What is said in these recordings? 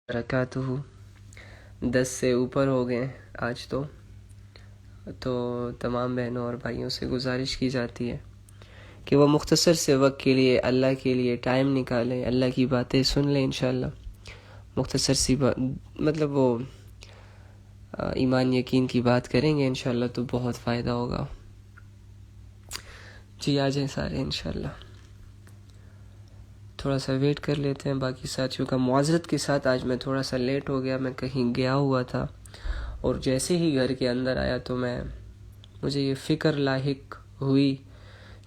برکاتہ 10 سے اوپر ہو گئے آج تو تمام بہنوں اور بھائیوں سے گزارش کی جاتی ہے کہ وہ مختصر سے وقت کے لیے اللہ کے لیے ٹائم نکالیں، اللہ کی باتیں سن لیں انشاءاللہ۔ مختصر سی مطلب وہ ایمان یقین کی بات کریں گے انشاءاللہ تو بہت فائدہ ہوگا۔ جی آ جائیں سارے انشاءاللہ۔ تھوڑا سا ویٹ کر لیتے ہیں باقی ساتھیوں کا۔ معذرت کے ساتھ آج میں تھوڑا سا لیٹ ہو گیا، میں کہیں گیا ہوا تھا اور جیسے ہی گھر کے اندر آیا تو مجھے یہ فکر لاحق ہوئی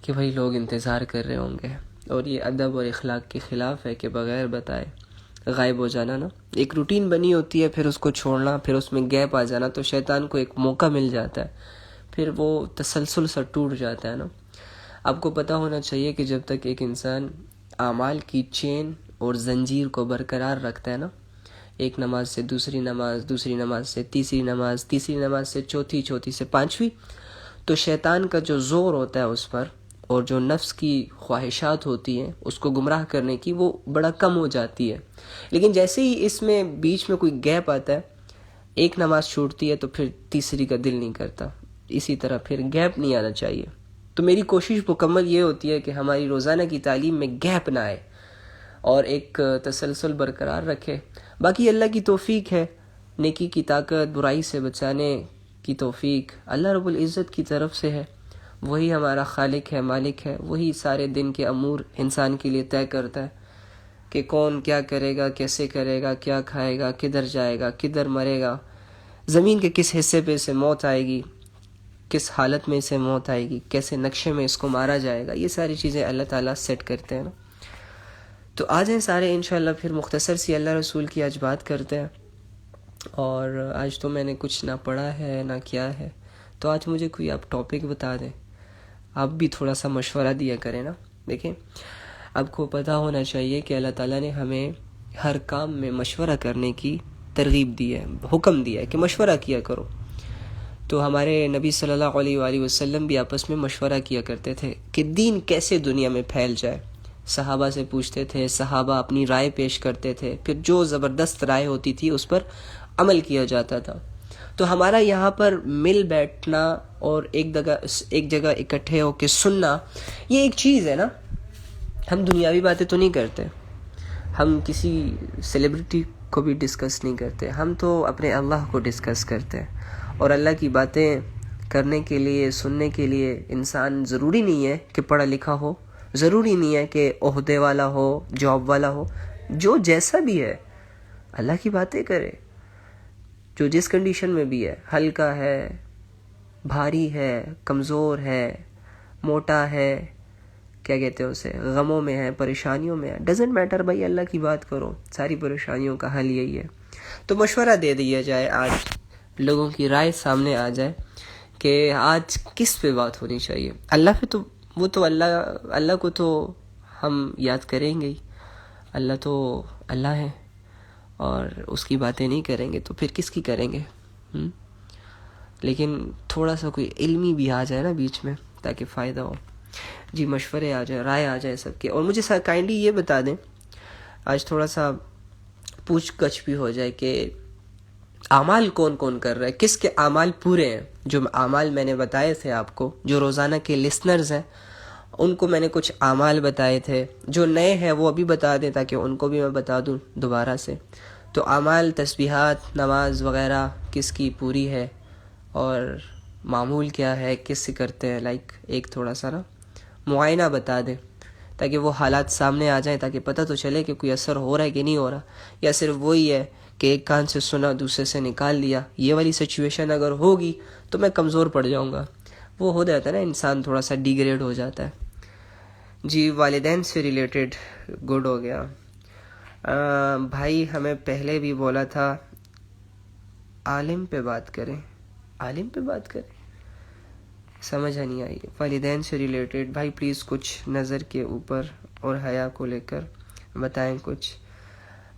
کہ بھائی لوگ انتظار کر رہے ہوں گے، اور یہ ادب اور اخلاق کے خلاف ہے کہ بغیر بتائے غائب ہو جانا نا۔ ایک روٹین بنی ہوتی ہے، پھر اس کو چھوڑنا، پھر اس میں گیپ آ جانا، تو شیطان کو ایک موقع مل جاتا ہے، پھر وہ تسلسل سا ٹوٹ جاتا ہے نا۔ آپ کو پتہ ہونا چاہیے کہ جب تک ایک انسان اعمال کی چین اور زنجیر کو برقرار رکھتا ہے نا، ایک نماز سے دوسری نماز، دوسری نماز سے تیسری نماز، تیسری نماز سے چوتھی، چوتھی سے پانچویں، تو شیطان کا جو زور ہوتا ہے اس پر، اور جو نفس کی خواہشات ہوتی ہیں اس کو گمراہ کرنے کی، وہ بڑا کم ہو جاتی ہے۔ لیکن جیسے ہی اس میں بیچ میں کوئی گیپ آتا ہے، ایک نماز چھوٹتی ہے تو پھر تیسری کا دل نہیں کرتا، اسی طرح پھر گیپ نہیں آنا چاہیے۔ تو میری کوشش مکمل یہ ہوتی ہے کہ ہماری روزانہ کی تعلیم میں گیپ نہ آئے اور ایک تسلسل برقرار رکھے۔ باقی اللہ کی توفیق ہے، نیکی کی طاقت، برائی سے بچانے کی توفیق اللہ رب العزت کی طرف سے ہے۔ وہی ہمارا خالق ہے، مالک ہے، وہی سارے دن کے امور انسان کے لیے طے کرتا ہے کہ کون کیا کرے گا، کیسے کرے گا، کیا کھائے گا، کدھر جائے گا، کدھر مرے گا، زمین کے کس حصے پہ سے موت آئے گی، کس حالت میں اسے موت آئے گی، کیسے نقشے میں اس کو مارا جائے گا، یہ ساری چیزیں اللہ تعالیٰ سیٹ کرتے ہیں نا۔ تو آ جائیں سارے انشاءاللہ، پھر مختصر سی اللہ رسول کی آج بات کرتے ہیں۔ اور آج تو میں نے کچھ نہ پڑھا ہے نہ کیا ہے، تو آج مجھے کوئی آپ ٹاپک بتا دیں، آپ بھی تھوڑا سا مشورہ دیا کریں نا۔ دیکھیں، آپ کو پتہ ہونا چاہیے کہ اللہ تعالیٰ نے ہمیں ہر کام میں مشورہ کرنے کی ترغیب دی ہے، حکم دیا ہے کہ مشورہ کیا کرو۔ تو ہمارے نبی صلی اللہ علیہ وآلہ وسلم بھی آپس میں مشورہ کیا کرتے تھے کہ دین کیسے دنیا میں پھیل جائے۔ صحابہ سے پوچھتے تھے، صحابہ اپنی رائے پیش کرتے تھے، پھر جو زبردست رائے ہوتی تھی اس پر عمل کیا جاتا تھا۔ تو ہمارا یہاں پر مل بیٹھنا اور ایک جگہ اکٹھے ہو کے سننا، یہ ایک چیز ہے نا۔ ہم دنیاوی باتیں تو نہیں کرتے، ہم کسی سیلیبریٹی کو بھی ڈسکس نہیں کرتے، ہم تو اپنے اللہ کو ڈسکس کرتے ہیں۔ اور اللہ کی باتیں کرنے کے لیے، سننے کے لیے انسان ضروری نہیں ہے کہ پڑھا لکھا ہو، ضروری نہیں ہے کہ عہدے والا ہو، جاب والا ہو، جو جیسا بھی ہے اللہ کی باتیں کرے، جو جس کنڈیشن میں بھی ہے، ہلکا ہے، بھاری ہے، کمزور ہے، موٹا ہے، کیا کہتے ہیں اسے، غموں میں ہے، پریشانیوں میں ہے، ڈزنٹ میٹر بھائی، اللہ کی بات کرو، ساری پریشانیوں کا حل یہی ہے۔ تو مشورہ دے دیا جائے، آج لوگوں کی رائے سامنے آ جائے کہ آج کس پہ بات ہونی چاہیے۔ اللہ پہ تو وہ تو اللہ کو تو ہم یاد کریں گے ہی، اللہ تو اللہ ہے، اور اس کی باتیں نہیں کریں گے تو پھر کس کی کریں گے؟ لیکن تھوڑا سا کوئی علمی بھی آ جائے نا بیچ میں تاکہ فائدہ ہو۔ جی مشورے آ جائیں، رائے آ جائے سب کے۔ اور مجھے کائنڈلی یہ بتا دیں، آج تھوڑا سا پوچھ گچھ بھی ہو جائے کہ اعمال کون کون کر رہا ہے، کس کے اعمال پورے ہیں۔ جو اعمال میں نے بتائے تھے آپ کو، جو روزانہ کے لسنرز ہیں ان کو میں نے کچھ اعمال بتائے تھے، جو نئے ہیں وہ ابھی بتا دیں تاکہ ان کو بھی میں بتا دوں دوبارہ سے۔ تو اعمال، تسبیحات، نماز وغیرہ کس کی پوری ہے، اور معمول کیا ہے، کس سے کرتے ہیں، ایک تھوڑا سا نا معائنہ بتا دیں تاکہ وہ حالات سامنے آ جائیں، تاکہ پتہ تو چلے کہ کوئی اثر ہو رہا ہے کہ نہیں ہو رہا، یا صرف وہی ہے کہ ایک کان سے سنا دوسرے سے نکال لیا۔ یہ والی سچویشن اگر ہوگی تو میں کمزور پڑ جاؤں گا، وہ ہو جاتا ہے نا، انسان تھوڑا سا ڈیگریڈ ہو جاتا ہے۔ جی والدین سے ریلیٹڈ گڈ ہو گیا۔ بھائی ہمیں پہلے بھی بولا تھا عالم پہ بات کریں، عالم پہ بات کریں، سمجھ نہیں آئی۔ والدین سے ریلیٹڈ بھائی پلیز کچھ نظر کے اوپر اور حیا کو لے کر بتائیں کچھ۔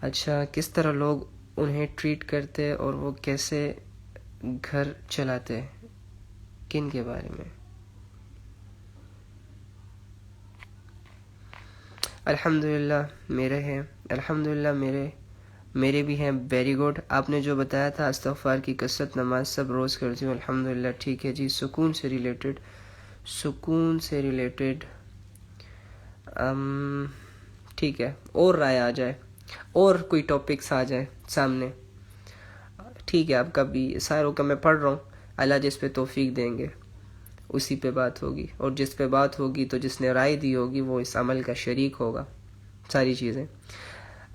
اچھا، کس طرح لوگ انہیں ٹریٹ کرتے اور وہ کیسے گھر چلاتے، کن کے بارے میں؟ الحمدللہ میرے ہیں، الحمدللہ میرے میرے بھی ہیں. Very good. آپ نے جو بتایا تھا استغفار کی کثرت، نماز سب روز کرتی ہوں الحمدللہ. ٹھیک ہے جی. سکون سے ریلیٹڈ ٹھیک ہے. اور رائے آ جائے، اور کوئی ٹاپکس آ جائے سامنے. ٹھیک ہے. آپ کا بھی ساروں کا میں پڑھ رہا ہوں. اللہ جس پہ توفیق دیں گے اسی پہ بات ہوگی، اور جس پہ بات ہوگی تو جس نے رائے دی ہوگی وہ اس عمل کا شریک ہوگا. ساری چیزیں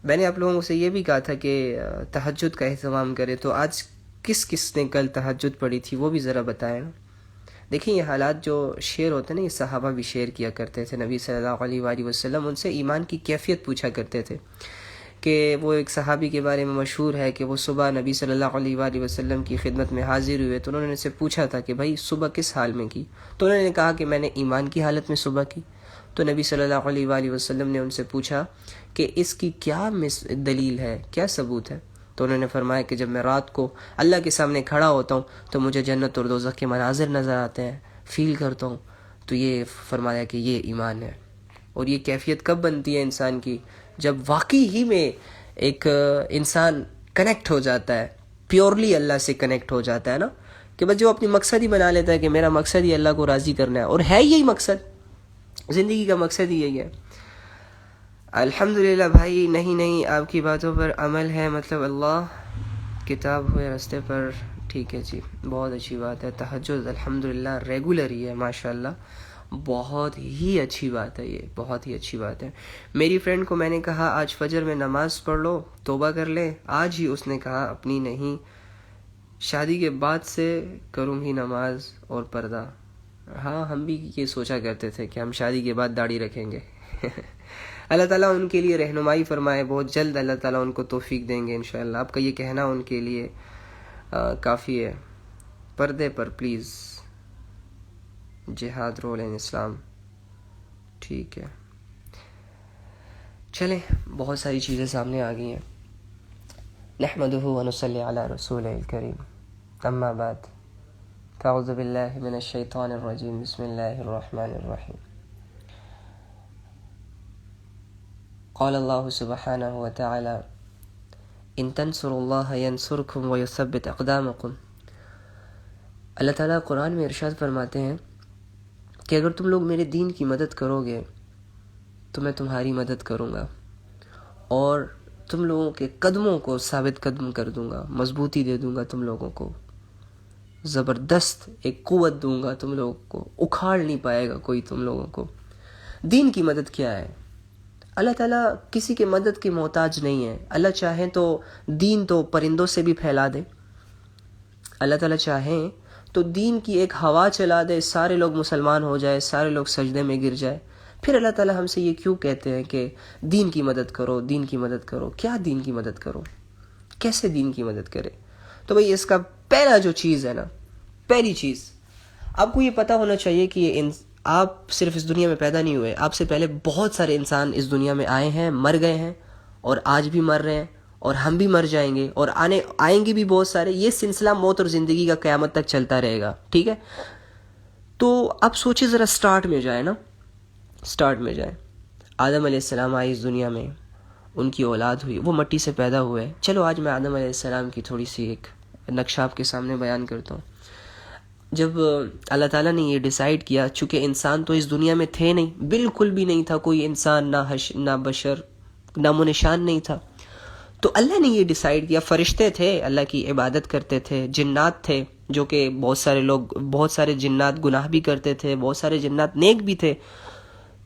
میں نے آپ لوگوں سے یہ بھی کہا تھا کہ تہجد کا اہتمام کرے. تو آج کس نے کل تہجد پڑھی تھی وہ بھی ذرا بتائیں نا. دیکھیں یہ حالات جو شیئر ہوتے ہیں نا، یہ صحابہ بھی شیئر کیا کرتے تھے. نبی صلی اللہ علیہ وآلہ وسلم ان سے ایمان کی کیفیت پوچھا کرتے تھے. کہ وہ ایک صحابی کے بارے میں مشہور ہے کہ وہ صبح نبی صلی اللہ علیہ وآلہ وسلم کی خدمت میں حاضر ہوئے، تو انہوں نے ان سے پوچھا تھا کہ بھائی صبح کس حال میں کی؟ تو انہوں نے کہا کہ میں نے ایمان کی حالت میں صبح کی. تو نبی صلی اللہ علیہ وآلہ وسلم نے ان سے پوچھا کہ اس کی کیا دلیل ہے، کیا ثبوت ہے؟ تو انہوں نے فرمایا کہ جب میں رات کو اللہ کے سامنے کھڑا ہوتا ہوں تو مجھے جنت اور دوزخ کے مناظر نظر آتے ہیں، فیل کرتا ہوں. تو یہ فرمایا کہ یہ ایمان ہے. اور یہ کیفیت کب بنتی ہے انسان کی؟ جب واقعی ہی میں ایک انسان کنیکٹ ہو جاتا ہے، پیورلی اللہ سے کنیکٹ ہو جاتا ہے نا. کہ بس جو اپنی مقصد ہی بنا لیتا ہے کہ میرا مقصد ہی اللہ کو راضی کرنا ہے، اور ہے یہی مقصد، زندگی کا مقصد ہی یہی ہے. الحمدللہ بھائی. نہیں آپ کی باتوں پر عمل ہے، مطلب اللہ کتاب ہوئے رستے پر. ٹھیک ہے جی. بہت اچھی بات ہے. تہجد الحمدللہ ریگولر ہی ہے ماشاءاللہ. بہت ہی اچھی بات ہے، یہ بہت ہی اچھی بات ہے. میری فرینڈ کو میں نے کہا آج فجر میں نماز پڑھ لو، توبہ کر لے. آج ہی اس نے کہا اپنی نہیں، شادی کے بعد سے کروں گی نماز اور پردہ. ہاں ہم بھی یہ سوچا کرتے تھے کہ ہم شادی کے بعد داڑھی رکھیں گے. اللہ تعالیٰ ان کے لیے رہنمائی فرمائے. بہت جلد اللہ تعالیٰ ان کو توفیق دیں گے انشاءاللہ. آپ کا یہ کہنا ان کے لیے کافی ہے. پردے پر پلیز. جہاد رول ان اسلام. ٹھیک ہے چلیں. بہت ساری چیزیں سامنے آ گئی ہیں. نحمدہ ونصلی علی رسولہ الکریم. اما بعد فاعوذ باللہ من الشیطان الرجیم. بسم اللہ الرحمن الرحیم. قال اللہ سبحانہ وتعالی ان تنصروا اللہ ینصرکم ویثبت اقدامکم. اللہ تعالیٰ قرآن میں ارشاد فرماتے ہیں کہ اگر تم لوگ میرے دین کی مدد کرو گے تو میں تمہاری مدد کروں گا، اور تم لوگوں کے قدموں کو ثابت قدم کر دوں گا، مضبوطی دے دوں گا تم لوگوں کو، زبردست ایک قوت دوں گا تم لوگوں کو، اکھاڑ نہیں پائے گا کوئی تم لوگوں کو. دین کی مدد کیا ہے؟ اللہ تعالیٰ کسی کے مدد کی محتاج نہیں ہے. اللہ چاہیں تو دین تو پرندوں سے بھی پھیلا دے. اللہ تعالیٰ چاہیں تو دین کی ایک ہوا چلا دے، سارے لوگ مسلمان ہو جائے، سارے لوگ سجدے میں گر جائے. پھر اللہ تعالیٰ ہم سے یہ کیوں کہتے ہیں کہ دین کی مدد کرو، دین کی مدد کرو؟ کیا دین کی مدد کرو؟ کیسے دین کی مدد کرے؟ تو بھئی اس کا پہلا جو چیز ہے نا، پہلی چیز آپ کو یہ پتہ ہونا چاہیے کہ یہ آپ صرف اس دنیا میں پیدا نہیں ہوئے. آپ سے پہلے بہت سارے انسان اس دنیا میں آئے ہیں، مر گئے ہیں، اور آج بھی مر رہے ہیں، اور ہم بھی مر جائیں گے، اور آئیں گے بھی بہت سارے. یہ سلسلہ موت اور زندگی کا قیامت تک چلتا رہے گا. ٹھیک ہے. تو اب سوچیں ذرا، سٹارٹ میں جائیں. آدم علیہ السلام آئے اس دنیا میں، ان کی اولاد ہوئی، وہ مٹی سے پیدا ہوئے. چلو آج میں آدم علیہ السلام کی تھوڑی سی ایک نقشہ آپ کے سامنے بیان کرتا ہوں. جب اللہ تعالیٰ نے یہ ڈیسائیڈ کیا، چونکہ انسان تو اس دنیا میں تھے نہیں، بالکل بھی نہیں تھا کوئی انسان، نہ بشر، نام و نشان نہیں تھا. تو اللہ نے یہ ڈیسائیڈ کیا. فرشتے تھے، اللہ کی عبادت کرتے تھے. جنات تھے، جو کہ بہت سارے جنات گناہ بھی کرتے تھے، بہت سارے جنات نیک بھی تھے.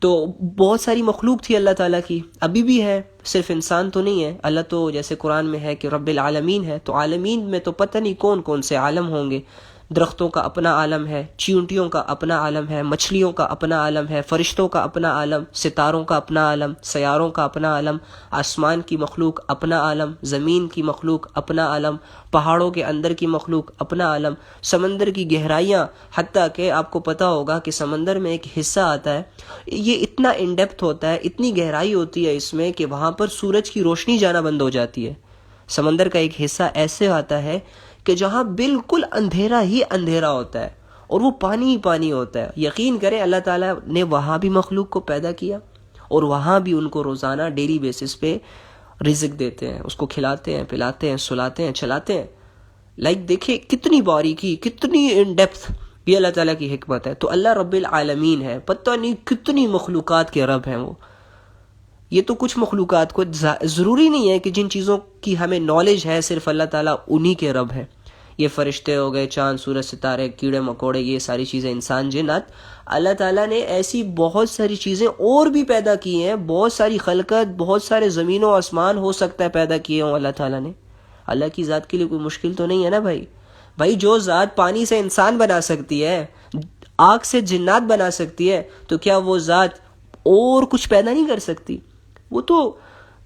تو بہت ساری مخلوق تھی اللہ تعالیٰ کی، ابھی بھی ہے، صرف انسان تو نہیں ہے. اللہ تو جیسے قرآن میں ہے کہ رب العالمین ہے، تو عالمین میں تو پتہ نہیں کون کون سے عالم ہوں گے. درختوں کا اپنا عالم ہے، چیونٹیوں کا اپنا عالم ہے، مچھلیوں کا اپنا عالم ہے، فرشتوں کا اپنا عالم، ستاروں کا اپنا عالم، سیاروں کا اپنا عالم، آسمان کی مخلوق اپنا عالم، زمین کی مخلوق اپنا عالم، پہاڑوں کے اندر کی مخلوق اپنا عالم، سمندر کی گہرائیاں. حتیٰ کہ آپ کو پتہ ہوگا کہ سمندر میں ایک حصہ آتا ہے، یہ اتنا ان ڈیپتھ ہوتا ہے، اتنی گہرائی ہوتی ہے اس میں کہ وہاں پر سورج کی روشنی جانا بند ہو جاتی ہے. سمندر کا ایک حصہ ایسے آتا ہے کہ جہاں بالکل اندھیرا ہی اندھیرا ہوتا ہے، اور وہ پانی ہی پانی ہوتا ہے. یقین کریں اللہ تعالیٰ نے وہاں بھی مخلوق کو پیدا کیا، اور وہاں بھی ان کو روزانہ ڈیلی بیسس پہ رزق دیتے ہیں، اس کو کھلاتے ہیں، پلاتے ہیں، سلاتے ہیں، چلاتے ہیں. دیکھیں کتنی باریکی، کتنی ان ڈیپتھ، یہ اللہ تعالیٰ کی حکمت ہے. تو اللہ رب العالمین ہے، پتہ نہیں کتنی مخلوقات کے رب ہیں وہ. یہ تو کچھ مخلوقات کو ضروری نہیں ہے کہ جن چیزوں کی ہمیں نالج ہے صرف اللہ تعالیٰ انہی کے رب ہیں. یہ فرشتے ہو گئے، چاند سورج ستارے، کیڑے مکوڑے، یہ ساری چیزیں، انسان جنات، اللہ تعالیٰ نے ایسی بہت ساری چیزیں اور بھی پیدا کی ہیں. بہت ساری خلقت، بہت سارے زمین و آسمان ہو سکتا ہے پیدا کیے ہوں اللہ تعالیٰ نے. اللہ کی ذات کے لیے کوئی مشکل تو نہیں ہے نا بھائی. جو ذات پانی سے انسان بنا سکتی ہے، آگ سے جنات بنا سکتی ہے، تو کیا وہ ذات اور کچھ پیدا نہیں کر سکتی؟ وہ تو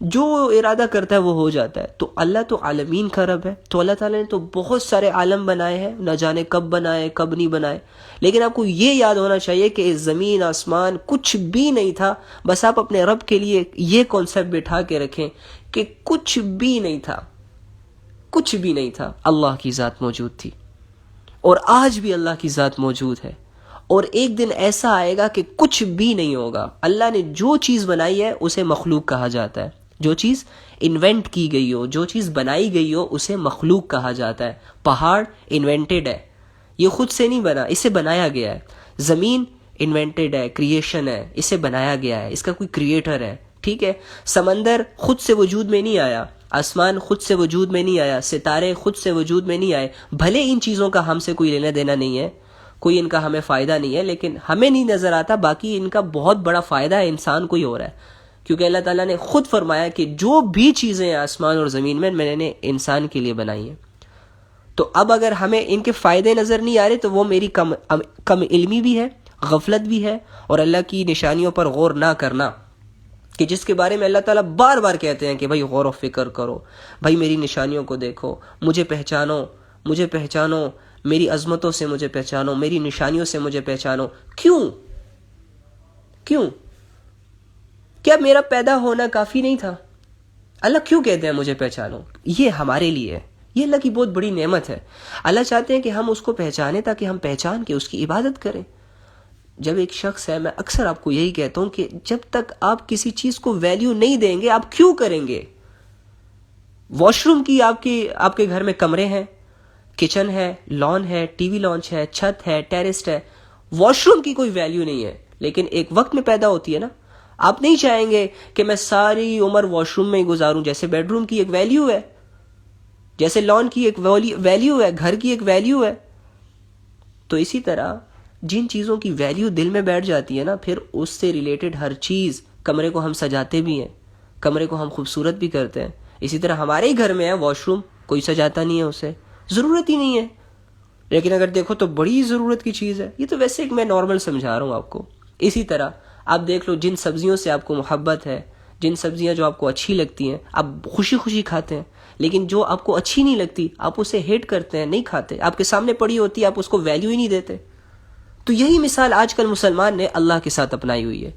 جو ارادہ کرتا ہے وہ ہو جاتا ہے. تو اللہ تو عالمین کا رب ہے. تو اللہ تعالیٰ نے تو بہت سارے عالم بنائے ہیں، نہ جانے کب بنائے کب نہیں بنائے. لیکن آپ کو یہ یاد ہونا چاہیے کہ زمین آسمان کچھ بھی نہیں تھا. بس آپ اپنے رب کے لیے یہ کانسیپٹ بٹھا کے رکھیں کہ کچھ بھی نہیں تھا، کچھ بھی نہیں تھا، اللہ کی ذات موجود تھی. اور آج بھی اللہ کی ذات موجود ہے. اور ایک دن ایسا آئے گا کہ کچھ بھی نہیں ہوگا. اللہ نے جو چیز بنائی ہے اسے مخلوق کہا جاتا ہے. جو چیز انوینٹ کی گئی ہو، جو چیز بنائی گئی ہو، اسے مخلوق کہا جاتا ہے. پہاڑ انوینٹڈ ہے، یہ خود سے نہیں بنا، اسے بنایا گیا ہے. زمین انوینٹڈ ہے، کریشن ہے، اسے بنایا گیا ہے، اس کا کوئی کریٹر ہے. ٹھیک ہے. سمندر خود سے وجود میں نہیں آیا، آسمان خود سے وجود میں نہیں آیا، ستارے خود سے وجود میں نہیں آئے. بھلے ان چیزوں کا ہم سے کوئی لینا دینا نہیں ہے، کوئی ان کا ہمیں فائدہ نہیں ہے، لیکن ہمیں نہیں نظر آتا. باقی ان کا بہت بڑا فائدہ ہے انسان کو ہی ہو رہا ہے، کیونکہ اللہ تعالیٰ نے خود فرمایا کہ جو بھی چیزیں آسمان اور زمین میں نے انسان کے لیے بنائی ہیں. تو اب اگر ہمیں ان کے فائدے نظر نہیں آ رہے تو وہ میری کم علمی بھی ہے، غفلت بھی ہے، اور اللہ کی نشانیوں پر غور نہ کرنا، کہ جس کے بارے میں اللہ تعالیٰ بار بار کہتے ہیں کہ بھائی غور و فکر کرو، بھائی میری نشانیوں کو دیکھو، مجھے پہچانو، مجھے پہچانو، میری عظمتوں سے مجھے پہچانو، میری نشانیوں سے مجھے پہچانو. کیوں کیا میرا پیدا ہونا کافی نہیں تھا؟ اللہ کیوں کہتے ہیں مجھے پہچانو؟ یہ ہمارے لیے ہے، یہ اللہ کی بہت بڑی نعمت ہے. اللہ چاہتے ہیں کہ ہم اس کو پہچانیں تاکہ ہم پہچان کے اس کی عبادت کریں. جب ایک شخص ہے، میں اکثر آپ کو یہی کہتا ہوں کہ جب تک آپ کسی چیز کو ویلیو نہیں دیں گے آپ کیوں کریں گے؟ واش روم کی آپ کے گھر میں کمرے ہیں، کچن ہے، لان ہے، ٹی وی لانچ ہے، چھت ہے، ٹیرسٹ ہے. واش روم کی کوئی ویلیو نہیں ہے، لیکن ایک وقت میں پیدا ہوتی ہے نا. آپ نہیں چاہیں گے کہ میں ساری عمر واش روم میں ہی گزاروں. جیسے بیڈ روم کی ایک ویلیو ہے، جیسے لان کی ایک ویلیو ہے، گھر کی ایک ویلیو ہے. تو اسی طرح جن چیزوں کی ویلیو دل میں بیٹھ جاتی ہے نا، پھر اس سے ریلیٹڈ ہر چیز، کمرے کو ہم سجاتے بھی ہیں، کمرے کو ہم خوبصورت بھی کرتے ہیں. اسی طرح ہمارے ہی گھر میں ہے واش روم، کوئی سجاتا نہیں ہے، اسے ضرورت ہی نہیں ہے، لیکن اگر دیکھو تو بڑی ضرورت کی چیز ہے. یہ تو ویسے ایک میں نارمل سمجھا رہا ہوں آپ کو. اسی طرح آپ دیکھ لو، جن سبزیوں سے آپ کو محبت ہے، جن سبزیاں جو آپ کو اچھی لگتی ہیں، آپ خوشی خوشی کھاتے ہیں، لیکن جو آپ کو اچھی نہیں لگتی آپ اسے ہیٹ کرتے ہیں، نہیں کھاتے. آپ کے سامنے پڑی ہوتی ہے، آپ اس کو ویلیو ہی نہیں دیتے. تو یہی مثال آج کل مسلمان نے اللہ کے ساتھ اپنائی ہوئی ہے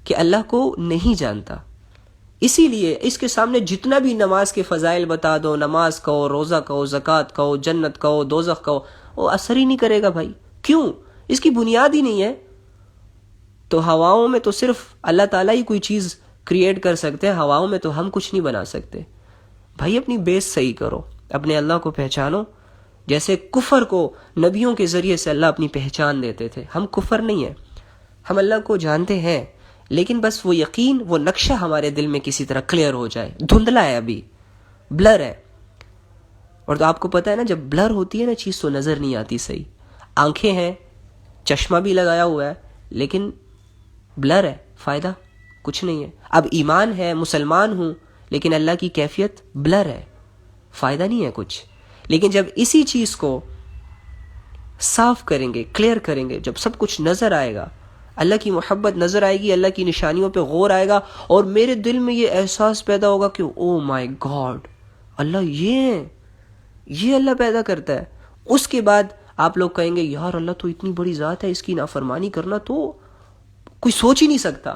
کہ اللہ کو نہیں جانتا. اسی لیے اس کے سامنے جتنا بھی نماز کے فضائل بتا دو، نماز کہو، روزہ کہو، زکوٰۃ کہو، جنت کہو، دوزخ کہو، وہ اثر ہی نہیں کرے گا بھائی. کیوں؟ اس کی بنیاد ہی نہیں ہے. تو ہواؤں میں تو صرف اللہ تعالیٰ ہی کوئی چیز کریٹ کر سکتے ہیں، ہواؤں میں تو ہم کچھ نہیں بنا سکتے. بھائی اپنی بیس صحیح کرو، اپنے اللہ کو پہچانو. جیسے کفر کو نبیوں کے ذریعے سے اللہ اپنی پہچان دیتے تھے، ہم کفر نہیں ہیں، ہم اللہ کو جانتے ہیں، لیکن بس وہ یقین، وہ نقشہ ہمارے دل میں کسی طرح کلیئر ہو جائے. دھندلا ہے، ابھی بلر ہے. اور تو آپ کو پتہ ہے نا، جب بلر ہوتی ہے نا چیز تو نظر نہیں آتی صحیح. آنکھیں ہیں، چشمہ بھی لگایا ہوا ہے، لیکن بلر ہے، فائدہ کچھ نہیں ہے. اب ایمان ہے، مسلمان ہوں، لیکن اللہ کی کیفیت بلر ہے، فائدہ نہیں ہے کچھ. لیکن جب اسی چیز کو صاف کریں گے، کلیئر کریں گے، جب سب کچھ نظر آئے گا، اللہ کی محبت نظر آئے گی، اللہ کی نشانیوں پہ غور آئے گا، اور میرے دل میں یہ احساس پیدا ہوگا کہ او مائی گاڈ، اللہ یہ اللہ پیدا کرتا ہے. اس کے بعد آپ لوگ کہیں گے یار اللہ تو اتنی بڑی ذات ہے، اس کی نافرمانی کرنا تو کوئی سوچ ہی نہیں سکتا.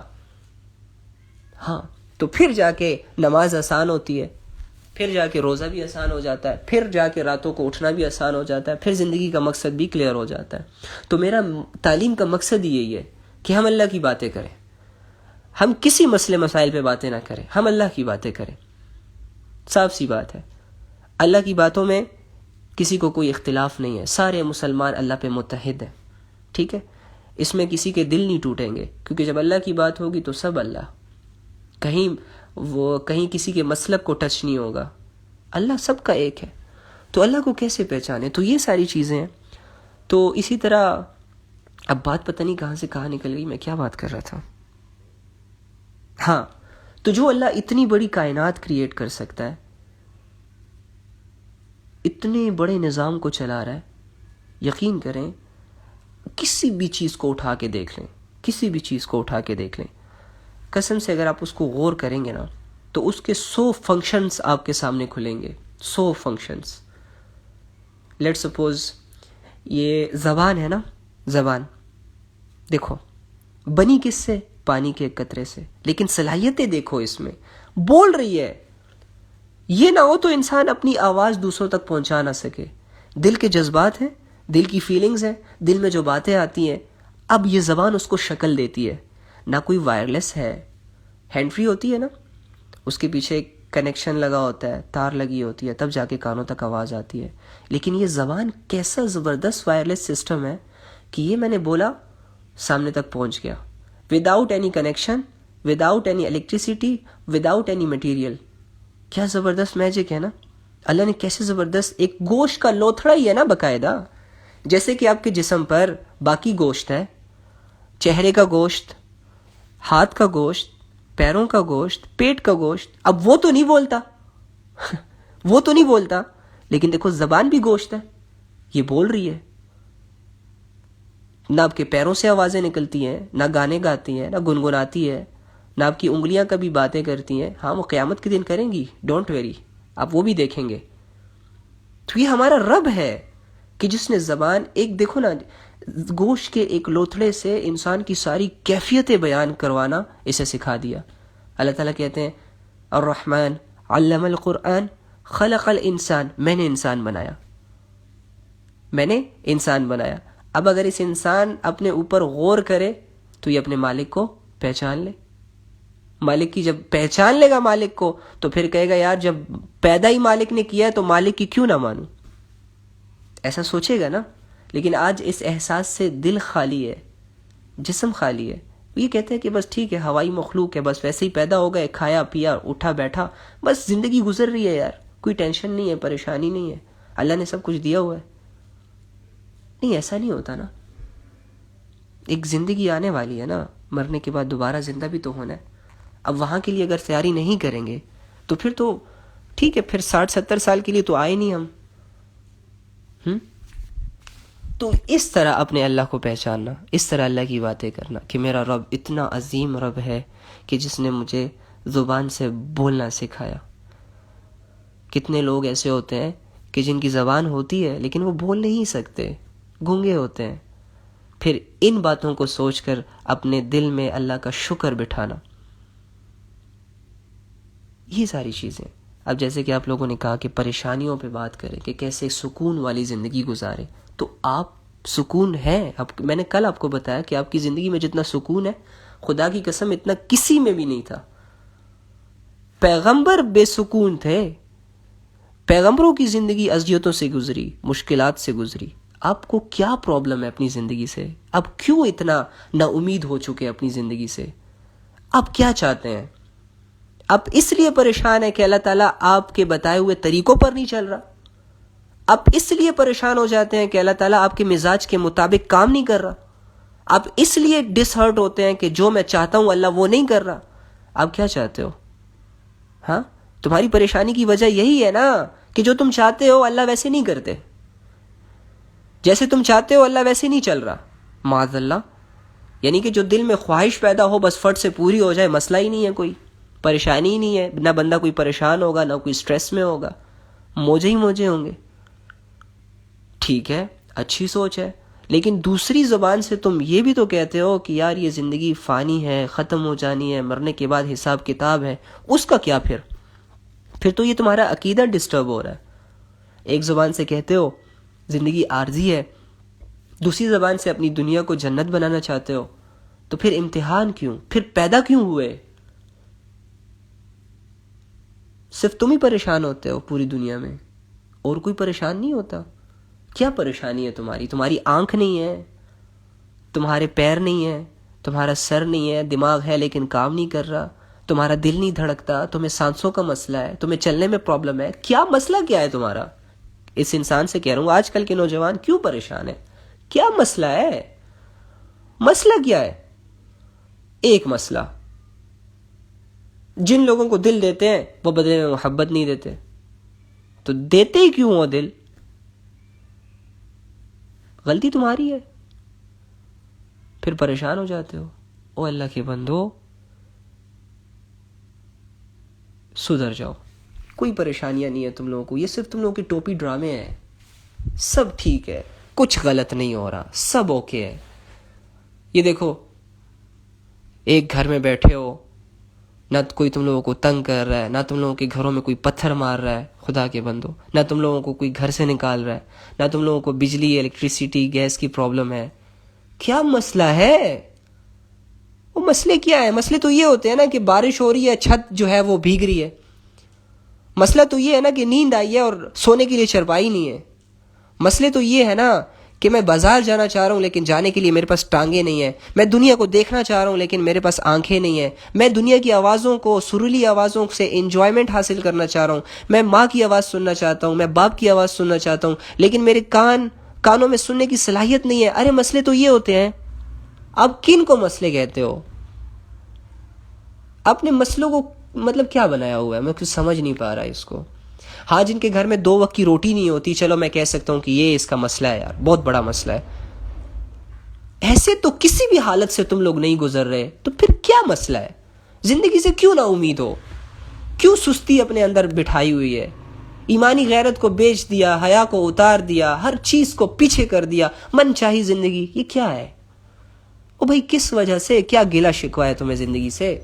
ہاں، تو پھر جا کے نماز آسان ہوتی ہے، پھر جا کے روزہ بھی آسان ہو جاتا ہے، پھر جا کے راتوں کو اٹھنا بھی آسان ہو جاتا ہے، پھر زندگی کا مقصد بھی کلیئر ہو جاتا ہے. تو میرا تعلیم کا مقصد ہی یہی ہے کہ ہم اللہ کی باتیں کریں. ہم کسی مسئلے مسائل پہ باتیں نہ کریں، ہم اللہ کی باتیں کریں. صاف سی بات ہے، اللہ کی باتوں میں کسی کو کوئی اختلاف نہیں ہے، سارے مسلمان اللہ پہ متحد ہیں. ٹھیک ہے، اس میں کسی کے دل نہیں ٹوٹیں گے، کیونکہ جب اللہ کی بات ہوگی تو سب اللہ، کہیں کسی کے مسلک کو ٹچ نہیں ہوگا. اللہ سب کا ایک ہے، تو اللہ کو کیسے پہچانے؟ تو یہ ساری چیزیں ہیں. تو اسی طرح اب بات پتہ نہیں کہاں سے کہاں نکل گئی، میں کیا بات کر رہا تھا. ہاں، تو جو اللہ اتنی بڑی کائنات کریٹ کر سکتا ہے، اتنے بڑے نظام کو چلا رہا ہے، یقین کریں کسی بھی چیز کو اٹھا کے دیکھ لیں، کسی بھی چیز کو اٹھا کے دیکھ لیں، قسم سے اگر آپ اس کو غور کریں گے نا تو اس کے 100 فنکشنز آپ کے سامنے کھلیں گے. 100 فنکشنز. لیٹ سپوز یہ زبان ہے نا، زبان دیکھو بنی کس سے؟ پانی کے ایک قطرے سے، لیکن صلاحیتیں دیکھو اس میں، بول رہی ہے. یہ نہ ہو تو انسان اپنی آواز دوسروں تک پہنچا نہ سکے. دل کے جذبات ہیں، دل کی فیلنگز ہیں، دل میں جو باتیں آتی ہیں، اب یہ زبان اس کو شکل دیتی ہے. نہ کوئی وائرلیس ہے، ہینڈ فری ہوتی ہے نا، اس کے پیچھے ایک کنیکشن لگا ہوتا ہے، تار لگی ہوتی ہے، تب جا کے کانوں تک آواز آتی ہے. لیکن یہ زبان کیسا زبردست وائرلیس سسٹم ہے کہ یہ میں نے بولا سامنے تک پہنچ گیا، without any connection, without any electricity, without any material. کیا زبردست میجک ہے نا. اللہ نے کیسے زبردست، ایک گوشت کا لوتھڑا ہی ہے نا باقاعدہ، جیسے کہ آپ کے جسم پر باقی گوشت ہے، چہرے کا گوشت، ہاتھ کا گوشت، پیروں کا گوشت، پیٹ کا گوشت. اب وہ تو نہیں بولتا وہ تو نہیں بولتا، لیکن دیکھو زبان بھی گوشت ہے، یہ بول رہی ہے. نہ آپ کے پیروں سے آوازیں نکلتی ہیں، نہ گانے گاتی ہیں، نہ گنگناتی ہے، نہ آپ کی انگلیاں کبھی باتیں کرتی ہیں. ہاں وہ قیامت کے دن کریں گی، ڈونٹ ویری، آپ وہ بھی دیکھیں گے. تو یہ ہمارا رب ہے کہ جس نے زبان، ایک دیکھو نا، گوشت کے ایک لوتھڑے سے انسان کی ساری کیفیتیں بیان کروانا اسے سکھا دیا. اللہ تعالیٰ کہتے ہیں الرحمن علم القرآن خلق الانسان، میں نے انسان بنایا، میں نے انسان بنایا. اب اگر اس انسان اپنے اوپر غور کرے تو یہ اپنے مالک کو پہچان لے. مالک کی جب پہچان لے گا مالک کو، تو پھر کہے گا یار جب پیدا ہی مالک نے کیا ہے تو مالک کی کیوں نہ مانوں، ایسا سوچے گا نا. لیکن آج اس احساس سے دل خالی ہے، جسم خالی ہے. یہ کہتے ہیں کہ بس ٹھیک ہے، ہوائی مخلوق ہے، بس ویسے ہی پیدا ہو گئے، کھایا پیا اٹھا بیٹھا، بس زندگی گزر رہی ہے یار، کوئی ٹینشن نہیں ہے، پریشانی نہیں ہے، اللہ نے سب کچھ دیا ہوا ہے. نہیں، ایسا نہیں ہوتا نا. ایک زندگی آنے والی ہے نا، مرنے کے بعد دوبارہ زندہ بھی تو ہونا ہے. اب وہاں کے لیے اگر تیاری نہیں کریں گے تو پھر تو ٹھیک ہے، پھر 60-70 سال کے لیے تو آئے نہیں ہم. تو اس طرح اپنے اللہ کو پہچاننا، اس طرح اللہ کی باتیں کرنا کہ میرا رب اتنا عظیم رب ہے کہ جس نے مجھے زبان سے بولنا سکھایا. کتنے لوگ ایسے ہوتے ہیں کہ جن کی زبان ہوتی ہے لیکن وہ بول نہیں سکتے، گونگے ہوتے ہیں. پھر ان باتوں کو سوچ کر اپنے دل میں اللہ کا شکر بٹھانا، یہ ساری چیزیں. اب جیسے کہ آپ لوگوں نے کہا کہ پریشانیوں پہ بات کریں کہ کیسے سکون والی زندگی گزارے، تو آپ سکون ہیں. اب میں نے کل آپ کو بتایا کہ آپ کی زندگی میں جتنا سکون ہے، خدا کی قسم اتنا کسی میں بھی نہیں تھا. پیغمبر بے سکون تھے، پیغمبروں کی زندگی اذیتوں سے گزری، مشکلات سے گزری. آپ کو کیا پرابلم ہے اپنی زندگی سے؟ اب کیوں اتنا نا امید ہو چکے اپنی زندگی سے؟ آپ کیا چاہتے ہیں؟ آپ اس لیے پریشان ہیں کہ اللہ تعالیٰ آپ کے بتائے ہوئے طریقوں پر نہیں چل رہا. آپ اس لیے پریشان ہو جاتے ہیں کہ اللہ تعالیٰ آپ کے مزاج کے مطابق کام نہیں کر رہا. آپ اس لیے ڈس ہرٹ ہوتے ہیں کہ جو میں چاہتا ہوں اللہ وہ نہیں کر رہا. آپ کیا چاہتے ہو؟ ہاں، تمہاری پریشانی کی وجہ یہی ہے نا کہ جو تم چاہتے ہو اللہ ویسے نہیں کرتے، جیسے تم چاہتے ہو اللہ ویسے نہیں چل رہا. معاذ اللہ. یعنی کہ جو دل میں خواہش پیدا ہو بس فٹ سے پوری ہو جائے، مسئلہ ہی نہیں ہے، کوئی پریشانی ہی نہیں ہے، نہ بندہ کوئی پریشان ہوگا، نہ کوئی سٹریس میں ہوگا، موجے ہی موجے ہوں گے. ٹھیک ہے، اچھی سوچ ہے، لیکن دوسری زبان سے تم یہ بھی تو کہتے ہو کہ یار یہ زندگی فانی ہے، ختم ہو جانی ہے، مرنے کے بعد حساب کتاب ہے. اس کا کیا پھر تو یہ تمہارا عقیدہ ڈسٹرب ہو رہا ہے. ایک زبان سے کہتے ہو زندگی عارضی ہے، دوسری زبان سے اپنی دنیا کو جنت بنانا چاہتے ہو. تو پھر امتحان کیوں؟ پھر پیدا کیوں ہوئے؟ صرف تم ہی پریشان ہوتے ہو پوری دنیا میں، اور کوئی پریشان نہیں ہوتا؟ کیا پریشانی ہے تمہاری؟ تمہاری آنکھ نہیں ہے، تمہارے پیر نہیں ہے، تمہارا سر نہیں ہے، دماغ ہے لیکن کام نہیں کر رہا، تمہارا دل نہیں دھڑکتا، تمہیں سانسوں کا مسئلہ ہے، تمہیں چلنے میں پرابلم ہے، کیا مسئلہ کیا ہے تمہارا؟ اس انسان سے کہہ رہا ہوں، آج کل کے نوجوان کیوں پریشان ہیں؟ کیا مسئلہ ہے؟ مسئلہ کیا ہے؟ ایک مسئلہ، جن لوگوں کو دل دیتے ہیں وہ بدلے میں محبت نہیں دیتے، تو دیتے ہی کیوں ہو دل؟ غلطی تمہاری ہے، پھر پریشان ہو جاتے ہو۔ او اللہ کے بندو، سدھر جاؤ، کوئی پریشانیاں نہیں ہے تم لوگوں کو، یہ صرف تم لوگوں کی ٹوپی ڈرامے ہیں، سب ٹھیک ہے، کچھ غلط نہیں ہو رہا، سب اوکے ہے۔ یہ دیکھو، ایک گھر میں بیٹھے ہو، نہ کوئی تم لوگوں کو تنگ کر رہا ہے، نہ تم لوگوں کے گھروں میں کوئی پتھر مار رہا ہے، خدا کے بندو، نہ تم لوگوں کو کوئی گھر سے نکال رہا ہے، نہ تم لوگوں کو بجلی، الیکٹریسٹی، گیس کی پرابلم ہے۔ کیا مسئلہ ہے؟ وہ مسئلے کیا ہے؟ مسئلے تو یہ ہوتے ہیں نا کہ بارش ہو رہی ہے، چھت جو ہے وہ بھیگ رہی ہے۔ مسئلہ تو یہ ہے نا کہ نیند آئی ہے اور سونے کے لیے چرپائی نہیں ہے۔ مسئلے تو یہ ہے نا کہ میں بازار جانا چاہ رہا ہوں لیکن جانے کے لیے میرے پاس ٹانگیں نہیں ہیں، میں دنیا کو دیکھنا چاہ رہا ہوں لیکن میرے پاس آنکھیں نہیں ہیں، میں دنیا کی آوازوں کو، سریلی آوازوں سے انجوائمنٹ حاصل کرنا چاہ رہا ہوں، میں ماں کی آواز سننا چاہتا ہوں، میں باپ کی آواز سننا چاہتا ہوں، لیکن میرے کانوں میں سننے کی صلاحیت نہیں ہے۔ ارے مسئلے تو یہ ہوتے ہیں۔ اب کن کو مسئلے کہتے ہو؟ اپنے مسئلوں کو مطلب کیا بنایا ہوا ہے؟ میں کچھ سمجھ نہیں پا رہا اس کو۔ ہاں، جن کے گھر میں 2 وقت کی روٹی نہیں ہوتی، چلو میں کہہ سکتا ہوں کہ یہ اس کا مسئلہ ہے، یار بہت بڑا مسئلہ ہے۔ ایسے تو کسی بھی حالت سے تم لوگ نہیں گزر رہے، تو پھر کیا مسئلہ ہے؟ زندگی سے کیوں نا امید ہو؟ کیوں سستی اپنے اندر بٹھائی ہوئی ہے؟ ایمانی غیرت کو بیچ دیا، حیا کو اتار دیا، ہر چیز کو پیچھے کر دیا، من چاہی زندگی، یہ کیا ہے؟ او بھائی، کس وجہ سے؟ کیا گلہ شکوہ ہے تمہیں زندگی سے؟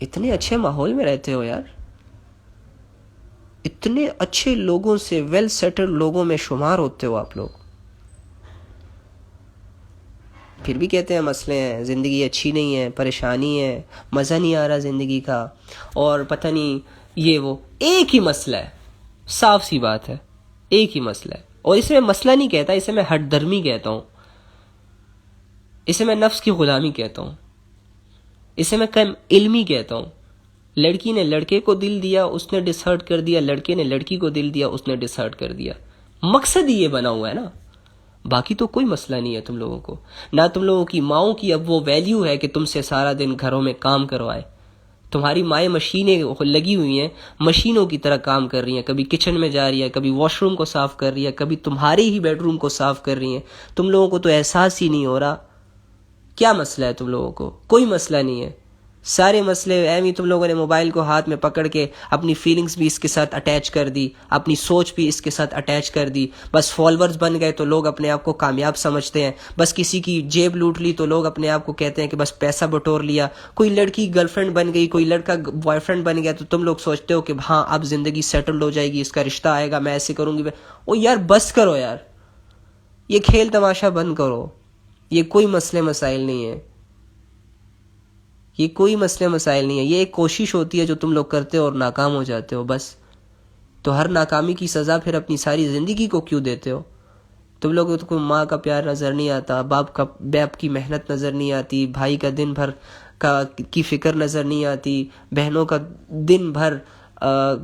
اتنے اچھے ماحول میں رہتے ہو یار، اتنے اچھے لوگوں سے، ویل سیٹلڈ لوگوں میں شمار ہوتے ہو آپ لوگ، پھر بھی کہتے ہیں مسئلے ہیں، زندگی اچھی نہیں ہے، پریشانی ہے، مزہ نہیں آ رہا زندگی کا، اور پتہ نہیں یہ وہ۔ ایک ہی مسئلہ ہے، صاف سی بات ہے، ایک ہی مسئلہ ہے، اور اسے میں مسئلہ نہیں کہتا، اسے میں ہٹ درمی کہتا ہوں، اسے میں نفس کی غلامی کہتا ہوں، اسے میں کم علمی کہتا ہوں۔ لڑکی نے لڑکے کو دل دیا، اس نے ڈسہرٹ کر دیا، لڑکے نے لڑکی کو دل دیا، اس نے ڈسہرٹ کر دیا۔ مقصد ہی یہ بنا ہوا ہے نا، باقی تو کوئی مسئلہ نہیں ہے تم لوگوں کو۔ نہ تم لوگوں کی ماؤں کی اب وہ ویلیو ہے کہ تم سے سارا دن گھروں میں کام کروائے۔ تمہاری مائیں مشینیں لگی ہوئی ہیں، مشینوں کی طرح کام کر رہی ہیں، کبھی کچن میں جا رہی ہے، کبھی واش روم کو صاف کر رہی ہے، کبھی تمہارے ہی بیڈ روم کو صاف کر رہی ہیں۔ تم لوگوں کو تو احساس ہی نہیں ہو رہا۔ کیا مسئلہ ہے تم لوگوں کو؟ کوئی مسئلہ نہیں ہے۔ سارے مسئلے ایم ہی تم لوگوں نے موبائل کو ہاتھ میں پکڑ کے اپنی فیلنگز بھی اس کے ساتھ اٹیچ کر دی، اپنی سوچ بھی اس کے ساتھ اٹیچ کر دی۔ بس فالوورز بن گئے تو لوگ اپنے آپ کو کامیاب سمجھتے ہیں، بس کسی کی جیب لوٹ لی تو لوگ اپنے آپ کو کہتے ہیں کہ بس پیسہ بٹور لیا، کوئی لڑکی گرل فرینڈ بن گئی، کوئی لڑکا بوائے فرینڈ بن گیا تو تم لوگ سوچتے ہو کہ ہاں اب زندگی سیٹلڈ ہو جائے گی، اس کا رشتہ آئے گا، میں ایسے کروں گی۔ او یار بس کرو یار، یہ کھیل تماشا بند کرو، یہ کوئی مسئلے مسائل نہیں ہے، یہ کوئی مسئلے مسائل نہیں ہے، یہ ایک کوشش ہوتی ہے جو تم لوگ کرتے ہو اور ناکام ہو جاتے ہو بس۔ تو ہر ناکامی کی سزا پھر اپنی ساری زندگی کو کیوں دیتے ہو؟ تم لوگوں کو ماں کا پیار نظر نہیں آتا، باپ کی محنت نظر نہیں آتی، بھائی کا دن بھر کی فکر نظر نہیں آتی، بہنوں کا دن بھر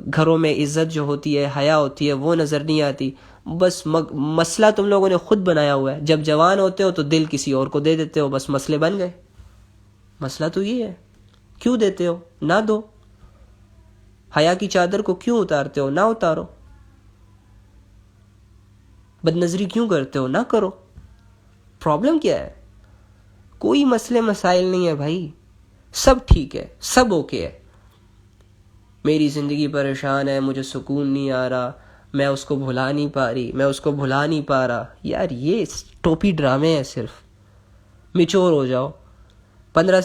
گھروں میں عزت جو ہوتی ہے، حیا ہوتی ہے، وہ نظر نہیں آتی۔ بس مسئلہ تم لوگوں نے خود بنایا ہوا ہے، جب جوان ہوتے ہو تو دل کسی اور کو دے دیتے ہو، بس مسئلے بن گئے۔ مسئلہ تو یہ ہے، کیوں دیتے ہو؟ نہ دو۔ حیا کی چادر کو کیوں اتارتے ہو؟ نہ اتارو۔ بد نظری کیوں کرتے ہو؟ نہ کرو۔ پرابلم کیا ہے؟ کوئی مسئلے مسائل نہیں ہے بھائی، سب ٹھیک ہے، سب اوکے ہے۔ میری زندگی پریشان ہے، مجھے سکون نہیں آ رہا، میں اس کو بھلا نہیں پا رہی، میں اس کو بھلا نہیں پا رہا۔ یار یہ ٹوپی ڈرامے ہیں صرف۔ میچور ہو جاؤ۔ 15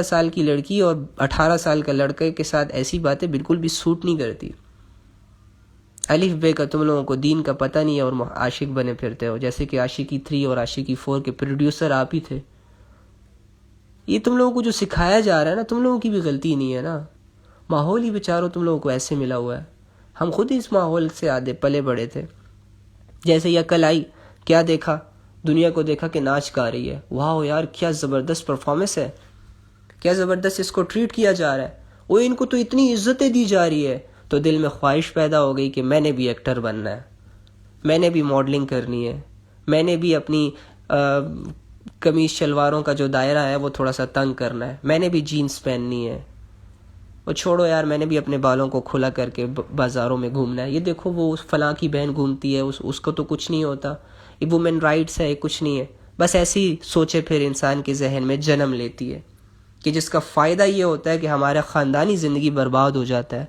سال کی لڑکی اور 18 سال کا لڑکے کے ساتھ ایسی باتیں بالکل بھی سوٹ نہیں کرتی۔ الف بے کا تم لوگوں کو دین کا پتہ نہیں ہے اور عاشق بنے پھرتے ہو، جیسے کہ عاشقی 3 اور عاشقی 4 کے پروڈیوسر آپ ہی تھے۔ یہ تم لوگوں کو جو سکھایا جا رہا ہے نا، تم لوگوں کی بھی غلطی نہیں ہے نا، ماحول ہی بیچاروں تم لوگوں کو ایسے ملا ہوا ہے. ہم خود ہی اس ماحول سے آدھے پلے بڑے تھے. جیسے یہ کل آئی، کیا دیکھا؟ دنیا کو دیکھا کہ ناچ گا رہی ہے. واہ یار، کیا زبردست پرفارمنس ہے، کیا زبردست اس کو ٹریٹ کیا جا رہا ہے. وہ ان کو تو اتنی عزتیں دی جا رہی ہے. تو دل میں خواہش پیدا ہو گئی کہ میں نے بھی ایکٹر بننا ہے، میں نے بھی ماڈلنگ کرنی ہے، میں نے بھی اپنی قمیص شلواروں کا جو دائرہ ہے وہ تھوڑا سا تنگ کرنا ہے، میں نے بھی جینز پہننی ہے. وہ چھوڑو یار، میں نے بھی اپنے بالوں کو کھلا کر کے بازاروں میں گھومنا ہے. یہ دیکھو وہ فلاں کی بہن گھومتی ہے، اس کو تو کچھ نہیں ہوتا. یہ وومن رائٹس ہے، کچھ نہیں ہے. بس ایسی سوچے پھر انسان کے ذہن میں جنم لیتی ہے کہ جس کا فائدہ یہ ہوتا ہے کہ ہمارا خاندانی زندگی برباد ہو جاتا ہے.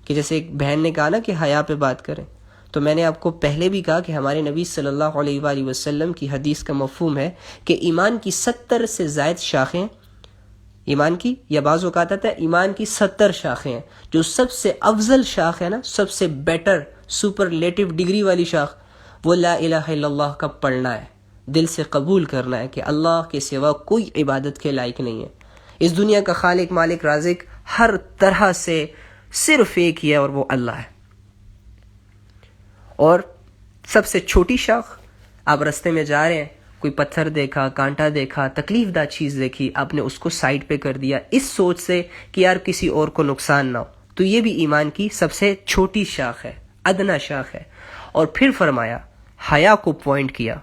کہ جیسے ایک بہن نے کہا نا کہ حیا پہ بات کریں، تو میں نے آپ کو پہلے بھی کہا کہ ہمارے نبی صلی اللہ علیہ وآلہ وسلم کی حدیث کا مفہوم ہے کہ ایمان کی 70 سے زائد شاخیں، ایمان کی، یا بعض اوقات آتا ہے ایمان کی 70 شاخیں ہیں. جو سب سے افضل شاخ ہے نا، سب سے بیٹر سپرلیٹو ڈگری والی شاخ، وہ لا الہ الا اللہ کا پڑھنا ہے، دل سے قبول کرنا ہے کہ اللہ کے سوا کوئی عبادت کے لائق نہیں ہے. اس دنیا کا خالق مالک رازق ہر طرح سے صرف ایک ہی ہے، اور وہ اللہ ہے. اور سب سے چھوٹی شاخ، آپ رستے میں جا رہے ہیں، کوئی پتھر دیکھا، کانٹا دیکھا، تکلیف دہ چیز دیکھی، آپ نے اس کو سائڈ پہ کر دیا اس سوچ سے کہ یار کسی اور کو نقصان نہ ہو. تو یہ بھی ایمان کی سب سے چھوٹی شاخ ہے، ادنا شاخ ہے. اور پھر فرمایا، حیا کو پوائنٹ کیا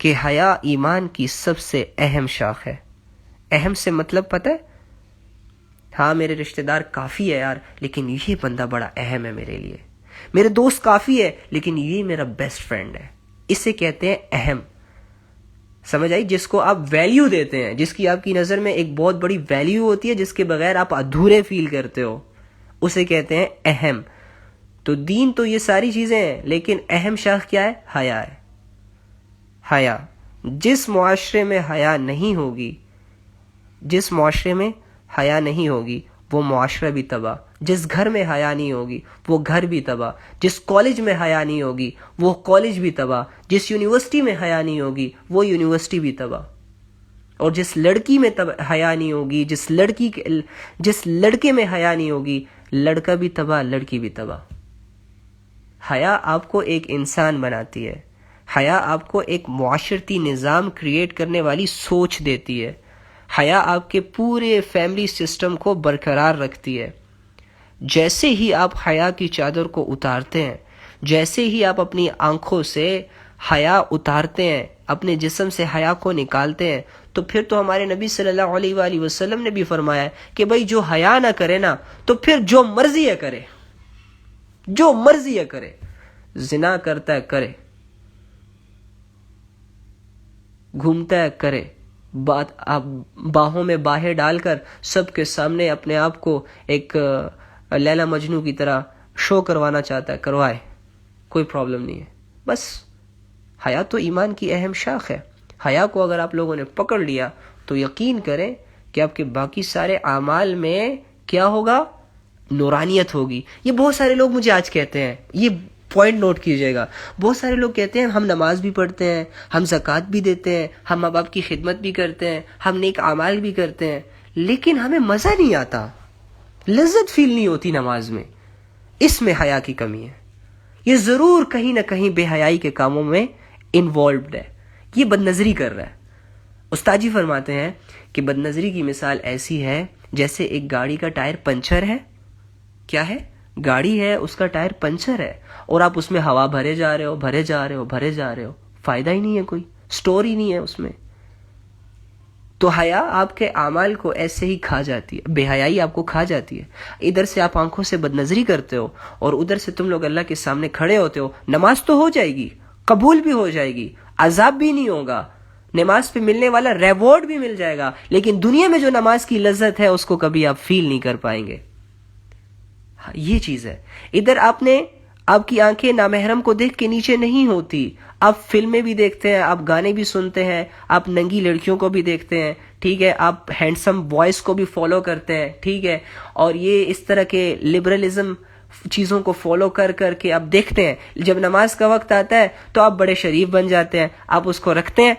کہ حیا ایمان کی سب سے اہم شاخ ہے. اہم سے مطلب پتہ ہے؟ ہاں میرے رشتہ دار کافی ہے یار، لیکن یہ بندہ بڑا اہم ہے میرے لیے. میرے دوست کافی ہے، لیکن یہ میرا بیسٹ فرینڈ ہے. اسے کہتے ہیں اہم. سمجھ آئی؟ جس کو آپ ویلیو دیتے ہیں، جس کی آپ کی نظر میں ایک بہت بڑی ویلیو ہوتی ہے، جس کے بغیر آپ ادھورے فیل کرتے ہو، اسے کہتے ہیں اہم. تو دین تو یہ ساری چیزیں ہیں، لیکن اہم شاخ کیا ہے؟ حیا ہے. حیا. جس معاشرے میں حیا نہیں ہوگی، جس معاشرے میں حیا نہیں ہوگی وہ معاشرہ بھی تباہ. جس گھر میں حیا نہیں ہوگی وہ گھر بھی تباہ. جس کالج میں حیا نہیں ہوگی وہ کالج بھی تباہ. جس یونیورسٹی میں حیا نہیں ہوگی وہ یونیورسٹی بھی تباہ. اور جس لڑکی میں حیا نہیں ہوگی، جس لڑکے میں حیا نہیں ہوگی، لڑکا بھی تباہ، لڑکی بھی تباہ. حیا آپ کو ایک انسان بناتی ہے. حیا آپ کو ایک معاشرتی نظام کریٹ کرنے والی سوچ دیتی ہے. حیا آپ کے پورے فیملی سسٹم کو برقرار رکھتی ہے. جیسے ہی آپ حیا کی چادر کو اتارتے ہیں، جیسے ہی آپ اپنی آنکھوں سے حیا اتارتے ہیں، اپنے جسم سے حیا کو نکالتے ہیں، تو پھر تو ہمارے نبی صلی اللہ علیہ وآلہ وسلم نے بھی فرمایا ہے کہ بھائی جو حیا نہ کرے نا، تو پھر جو مرضی ہے کرے، جو مرضی ہے کرے. زنا کرتا ہے کرے، گھومتا ہے کرے، باہوں میں باہیں ڈال کر سب کے سامنے اپنے آپ کو ایک لیلا مجنو کی طرح شو کروانا چاہتا ہے، کروائے، کوئی پرابلم نہیں ہے. بس حیا تو ایمان کی اہم شاخ ہے. حیا کو اگر آپ لوگوں نے پکڑ لیا تو یقین کریں کہ آپ کے باقی سارے اعمال میں کیا ہوگا؟ نورانیت ہوگی. یہ بہت سارے لوگ مجھے آج کہتے ہیں، یہ پوائنٹ نوٹ کیجئے گا، بہت سارے لوگ کہتے ہیں ہم نماز بھی پڑھتے ہیں، ہم زکوٰۃ بھی دیتے ہیں، ہم ماں باپ کی خدمت بھی کرتے ہیں، ہم نیک اعمال بھی کرتے ہیں، لیکن ہمیں مزہ نہیں آتا، لذت فیل نہیں ہوتی نماز میں. اس میں حیا کی کمی ہے. یہ ضرور کہیں نہ کہیں بے حیائی کے کاموں میں انوالوڈ ہے، یہ بد نظری کر رہا ہے. استاد جی فرماتے ہیں کہ بد نظری کی مثال ایسی ہے جیسے ایک گاڑی کا ٹائر پنچر ہے. کیا ہے؟ گاڑی ہے، اس کا ٹائر پنچر ہے، اور آپ اس میں ہوا بھرے جا رہے ہو، بھرے جا رہے ہو، بھرے جا رہے ہو، فائدہ ہی نہیں ہے، کوئی سٹور ہی نہیں ہے اس میں. تو حیا آپ کے اعمال کو ایسے ہی کھا جاتی ہے، بے حیائی آپ کو کھا جاتی ہے. ادھر سے آپ آنکھوں سے بد نظری کرتے ہو، اور ادھر سے تم لوگ اللہ کے سامنے کھڑے ہوتے ہو. نماز تو ہو جائے گی، قبول بھی ہو جائے گی، عذاب بھی نہیں ہوگا، نماز پہ ملنے والا ریوارڈ بھی مل جائے گا، لیکن دنیا میں جو نماز کی لذت ہے اس کو کبھی آپ فیل نہیں کر پائیں گے. یہ چیز ہے. ادھر آپ کی آنکھیں نامحرم کو دیکھ کے نیچے نہیں ہوتی. آپ فلمیں بھی دیکھتے ہیں، آپ گانے بھی سنتے ہیں، آپ ننگی لڑکیوں کو بھی دیکھتے ہیں، ٹھیک ہے، آپ ہینڈسم بوائز کو بھی فالو کرتے ہیں، ٹھیک ہے، اور یہ اس طرح کے لبرلزم چیزوں کو فالو کر کر کے آپ دیکھتے ہیں. جب نماز کا وقت آتا ہے تو آپ بڑے شریف بن جاتے ہیں، آپ اس کو رکھتے ہیں،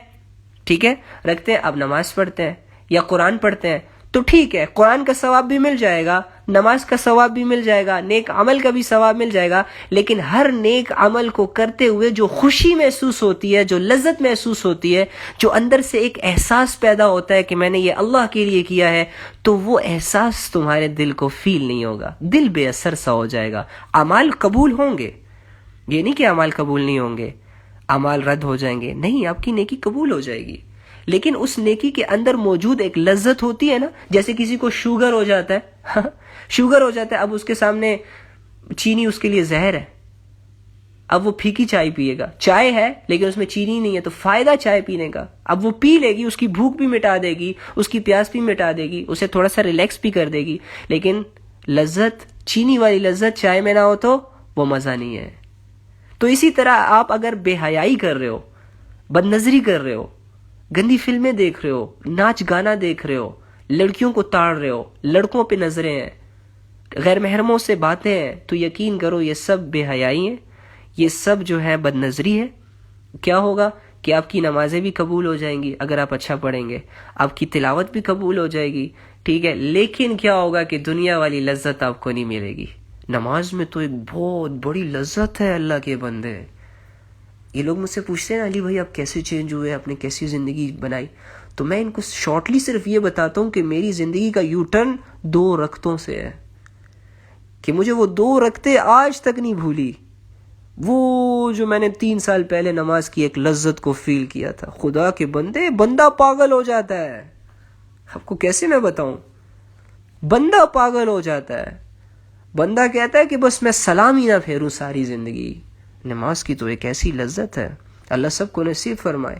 ٹھیک ہے، رکھتے ہیں، آپ نماز پڑھتے ہیں. یا قرآن پڑھتے ہیں تو ٹھیک ہے، قرآن کا ثواب بھی مل جائے گا، نماز کا ثواب بھی مل جائے گا، نیک عمل کا بھی ثواب مل جائے گا، لیکن ہر نیک عمل کو کرتے ہوئے جو خوشی محسوس ہوتی ہے، جو لذت محسوس ہوتی ہے، جو اندر سے ایک احساس پیدا ہوتا ہے کہ میں نے یہ اللہ کے لیے کیا ہے، تو وہ احساس تمہارے دل کو فیل نہیں ہوگا، دل بے اثر سا ہو جائے گا۔ اعمال قبول ہوں گے، یہ نہیں کہ اعمال قبول نہیں ہوں گے، اعمال رد ہو جائیں گے، نہیں، آپ کی نیکی قبول ہو جائے گی، لیکن اس نیکی کے اندر موجود ایک لذت ہوتی ہے نا، جیسے کسی کو شوگر ہو جاتا ہے شوگر ہو جاتا ہے، اب اس کے سامنے چینی اس کے لیے زہر ہے، اب وہ پھیکی چائے پیے گا، چائے ہے لیکن اس میں چینی نہیں ہے، تو فائدہ چائے پینے کا، اب وہ پی لے گی، اس کی بھوک بھی مٹا دے گی، اس کی پیاس بھی مٹا دے گی، اسے تھوڑا سا ریلیکس بھی کر دے گی، لیکن لذت، چینی والی لذت چائے میں نہ ہو تو وہ مزہ نہیں ہے۔ تو اسی طرح آپ اگر بے حیائی کر رہے ہو، بد نظری کر رہے ہو، گندی فلمیں دیکھ رہے ہو، ناچ گانا دیکھ رہے ہو، لڑکیوں کو تاڑ رہے ہو، لڑکوں پہ نظریں ہیں، غیر محرموں سے باتیں ہیں، تو یقین کرو یہ سب بے حیائی ہیں، یہ سب جو ہے بد نظری ہے۔ کیا ہوگا کہ آپ کی نمازیں بھی قبول ہو جائیں گی اگر آپ اچھا پڑھیں گے، آپ کی تلاوت بھی قبول ہو جائے گی، ٹھیک ہے، لیکن کیا ہوگا کہ دنیا والی لذت آپ کو نہیں ملے گی۔ نماز میں تو ایک بہت بڑی لذت ہے اللہ کے بندے۔ یہ لوگ مجھ سے پوچھتے ہیں علی بھائی آپ کیسے چینج ہوئے، آپ نے کیسی زندگی بنائی، تو میں ان کو شارٹلی صرف یہ بتاتا ہوں کہ میری زندگی کا یو ٹرن 2 رکعتوں سے ہے، کہ مجھے وہ 2 رکعتیں آج تک نہیں بھولی، وہ جو میں نے 3 سال پہلے نماز کی ایک لذت کو فیل کیا تھا۔ خدا کے بندے، بندہ پاگل ہو جاتا ہے، آپ کو کیسے میں بتاؤں، بندہ پاگل ہو جاتا ہے، بندہ کہتا ہے کہ بس میں سلام ہی نہ پھیروں ساری زندگی۔ نماز کی تو ایک ایسی لذت ہے، اللہ سب کو نصیب فرمائے۔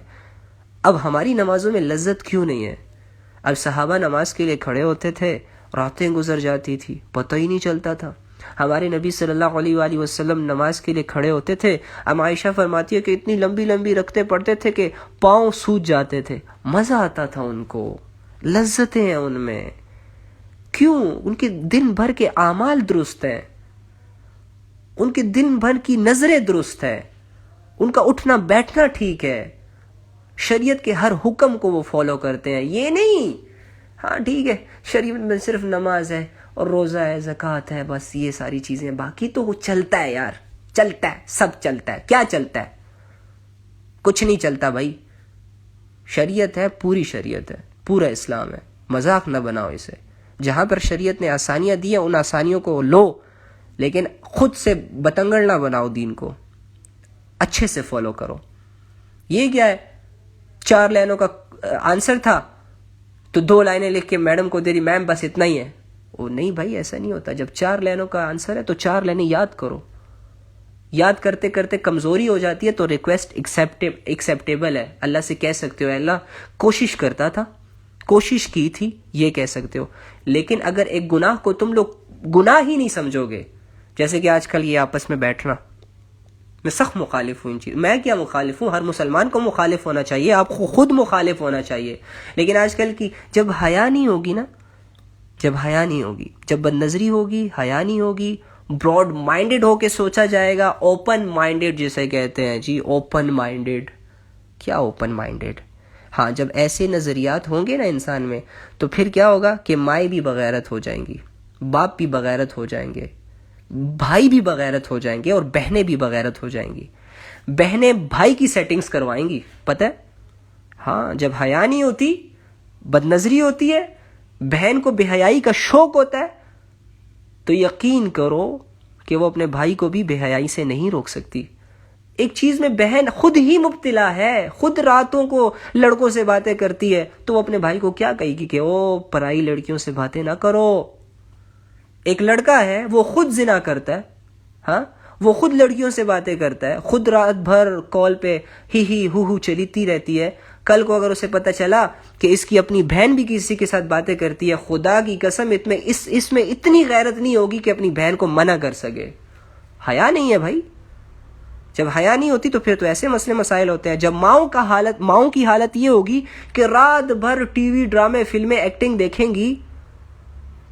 اب ہماری نمازوں میں لذت کیوں نہیں ہے؟ اب صحابہ نماز کے لیے کھڑے ہوتے تھے، راتیں گزر جاتی تھی، پتہ ہی نہیں چلتا تھا۔ ہمارے نبی صلی اللہ علیہ وآلہ وسلم نماز کے لیے کھڑے ہوتے تھے، اب عائشہ فرماتی ہے کہ اتنی لمبی لمبی رکھتے پڑتے تھے کہ پاؤں سوج جاتے تھے، مزہ آتا تھا ان کو، لذتیں ہیں ان میں۔ کیوں؟ ان کے دن بھر کے اعمال درست ہیں، ان کے دن بھر کی نظریں درست ہیں، ان کا اٹھنا بیٹھنا ٹھیک ہے، شریعت کے ہر حکم کو وہ فالو کرتے ہیں۔ یہ نہیں ہاں ٹھیک ہے شریعت میں صرف نماز ہے اور روزہ ہے، زکوٰۃ ہے، بس یہ ساری چیزیں، باقی تو وہ چلتا ہے یار، چلتا ہے، سب چلتا ہے۔ کیا چلتا ہے؟ کچھ نہیں چلتا بھائی، شریعت ہے، پوری شریعت ہے، پورا اسلام ہے، مذاق نہ بناؤ اسے۔ جہاں پر شریعت نے آسانیاں دی ہیں ان آسانیوں کو لو، لیکن خود سے بتنگڑ نہ بناؤ، دین کو اچھے سے فالو کرو۔ یہ کیا ہے، 4 لائنوں کا آنسر تھا تو 2 لائنیں لکھ کے میڈم کو دے دی، میم بس اتنا ہی ہے۔ وہ نہیں بھائی، ایسا نہیں ہوتا۔ جب 4 لائنوں کا آنسر ہے تو 4 لائنیں یاد کرو، یاد کرتے کرتے کمزوری ہو جاتی ہے تو ریکویسٹ ایکسیپٹیبل ہے، اللہ سے کہہ سکتے ہو اے اللہ کوشش کرتا تھا، کوشش کی تھی، یہ کہہ سکتے ہو۔ لیکن اگر ایک گناہ کو تم لوگ گناہ ہی نہیں سمجھو گے، جیسے کہ آج کل یہ آپس میں بیٹھنا، میں سخت مخالف ہوں ان چیز، میں کیا مخالف ہوں، ہر مسلمان کو مخالف ہونا چاہیے، آپ کو خود مخالف ہونا چاہیے، لیکن آج کل کی جب حیا نہیں ہوگی نا، جب حیا نہیں ہوگی، جب بد نظری ہوگی، حیا نہیں ہوگی، براڈ مائنڈڈ ہو کے سوچا جائے گا، اوپن مائنڈڈ جسے کہتے ہیں جی، اوپن مائنڈڈ، کیا اوپن مائنڈڈ، ہاں جب ایسے نظریات ہوں گے نا انسان میں تو پھر کیا ہوگا کہ مائیں بھی بغیرت ہو جائیں گی، باپ بھی بغیرت ہو جائیں گے، بھائی بھی بغیرت ہو جائیں گے، اور بہنیں بھی بغیرت ہو جائیں گی، بہنیں بھائی کی سیٹنگز کروائیں گی، پتہ ہے؟ ہاں جب حیا نہیں ہوتی، بد نظری ہوتی ہے، بہن کو بے حیائی کا شوق ہوتا ہے، تو یقین کرو کہ وہ اپنے بھائی کو بھی بے حیائی سے نہیں روک سکتی۔ ایک چیز میں بہن خود ہی مبتلا ہے، خود راتوں کو لڑکوں سے باتیں کرتی ہے، تو وہ اپنے بھائی کو کیا کہے گی کہ او پرائی لڑکیوں سے باتیں نہ کرو۔ ایک لڑکا ہے وہ خود زنا کرتا ہے، ہاں وہ خود لڑکیوں سے باتیں کرتا ہے، خود رات بھر کال پہ ہی ہو چلیتی رہتی ہے، کل کو اگر اسے پتہ چلا کہ اس کی اپنی بہن بھی کسی کے ساتھ باتیں کرتی ہے، خدا کی قسم اس میں اتنی غیرت نہیں ہوگی کہ اپنی بہن کو منع کر سکے۔ حیا نہیں ہے بھائی، جب حیا نہیں ہوتی تو پھر تو ایسے مسئلے مسائل ہوتے ہیں۔ جب ماؤں کی حالت یہ ہوگی کہ رات بھر ٹی وی، ڈرامے، فلمیں، ایکٹنگ دیکھیں گی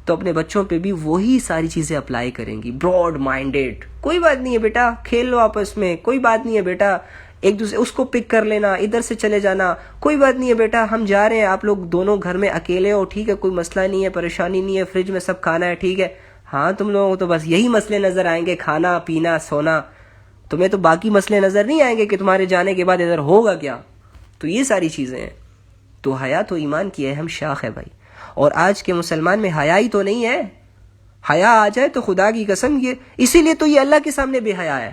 تو اپنے بچوں پہ بھی وہی ساری چیزیں اپلائی کریں گی، براڈ مائنڈڈ، کوئی بات نہیں ہے بیٹا، کھیل لو آپس میں، کوئی بات نہیں ہے بیٹا، ایک دوسرے اس کو پک کر لینا, ادھر سے چلے جانا, کوئی بات نہیں ہے بیٹا ہم جا رہے ہیں, آپ لوگ دونوں گھر میں اکیلے ہو, ٹھیک ہے, کوئی مسئلہ نہیں ہے, پریشانی نہیں ہے, فریج میں سب کھانا ہے, ٹھیک ہے. ہاں تم لوگوں کو تو بس یہی مسئلے نظر آئیں گے, کھانا پینا سونا, تمہیں تو باقی مسئلے نظر نہیں آئیں گے کہ تمہارے جانے کے بعد ادھر ہوگا کیا. تو یہ ساری چیزیں ہیں. تو حیا تو ایمان کی اہم شاخ ہے بھائی. اور آج کے مسلمان میں حیا ہی تو نہیں ہے. حیا آ جائے تو خدا کی قسم یہ اسی لیے تو یہ اللہ کے سامنے بے حیا ہے.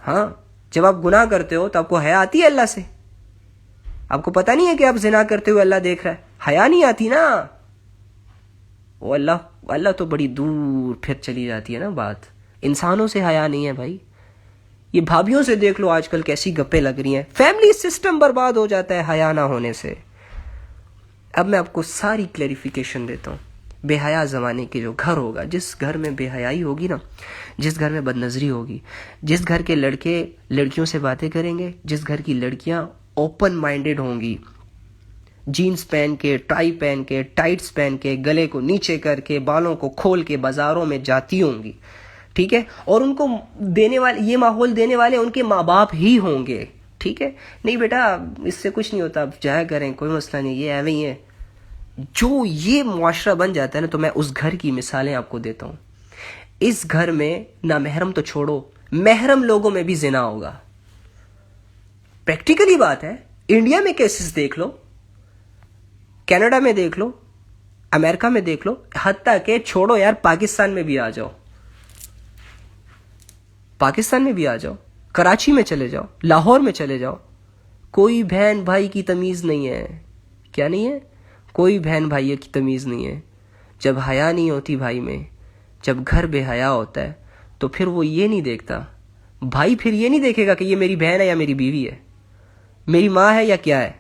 ہاں جب آپ گناہ کرتے ہو تو آپ کو حیا آتی ہے اللہ سے؟ آپ کو پتہ نہیں ہے کہ آپ زنا کرتے ہوئے اللہ دیکھ رہا ہے؟ حیا نہیں آتی نا. وہ اللہ تو بڑی دور پھر چلی جاتی ہے نا بات. انسانوں سے حیا نہیں ہے بھائی. یہ بھابھیوں سے دیکھ لو آج کل کیسی گپیں لگ رہی ہیں. فیملی سسٹم برباد ہو جاتا ہے حیا نہ ہونے سے. اب میں آپ کو ساری کلیریفیکیشن دیتا ہوں. بے حیا زمانے کے جو گھر ہوگا, جس گھر میں بے حیائی ہوگی نا, جس گھر میں بد نظری ہوگی, جس گھر کے لڑکے لڑکیوں سے باتیں کریں گے, جس گھر کی لڑکیاں اوپن مائنڈڈ ہوں گی, جینز پہن کے, ٹائی پہن کے, ٹائٹس پہن کے, گلے کو نیچے کر کے, بالوں کو کھول کے بازاروں میں جاتی ہوں گی, ٹھیک ہے, اور ان کو دینے والے, یہ ماحول دینے والے ان کے ماں باپ ہی ہوں گے, ٹھیک ہے, نہیں بیٹا اس سے کچھ نہیں ہوتا, جایا کریں, کوئی مسئلہ نہیں, یہ ایویں ہی ہے. جو یہ معاشرہ بن جاتا ہے نا, تو میں اس گھر کی مثالیں آپ کو دیتا ہوں. اس گھر میں نہ محرم تو چھوڑو, محرم لوگوں میں بھی زنا ہوگا. پریکٹیکلی بات ہے. انڈیا میں کیسز دیکھ لو, کینیڈا میں دیکھ لو, امریکہ میں دیکھ لو, حتیٰ کہ چھوڑو یار پاکستان میں بھی آ جاؤ, پاکستان میں بھی آ جاؤ, کراچی میں چلے جاؤ, لاہور میں چلے جاؤ, کوئی بہن بھائی کی تمیز نہیں ہے. کیا نہیں ہے؟ کوئی بہن بھائی کی تمیز نہیں ہے. جب حیا نہیں ہوتی بھائی میں, جب گھر بے حیا ہوتا ہے, تو پھر وہ یہ نہیں دیکھتا, بھائی پھر یہ نہیں دیکھے گا کہ یہ میری بہن ہے یا میری بیوی ہے, میری ماں ہے یا کیا ہے,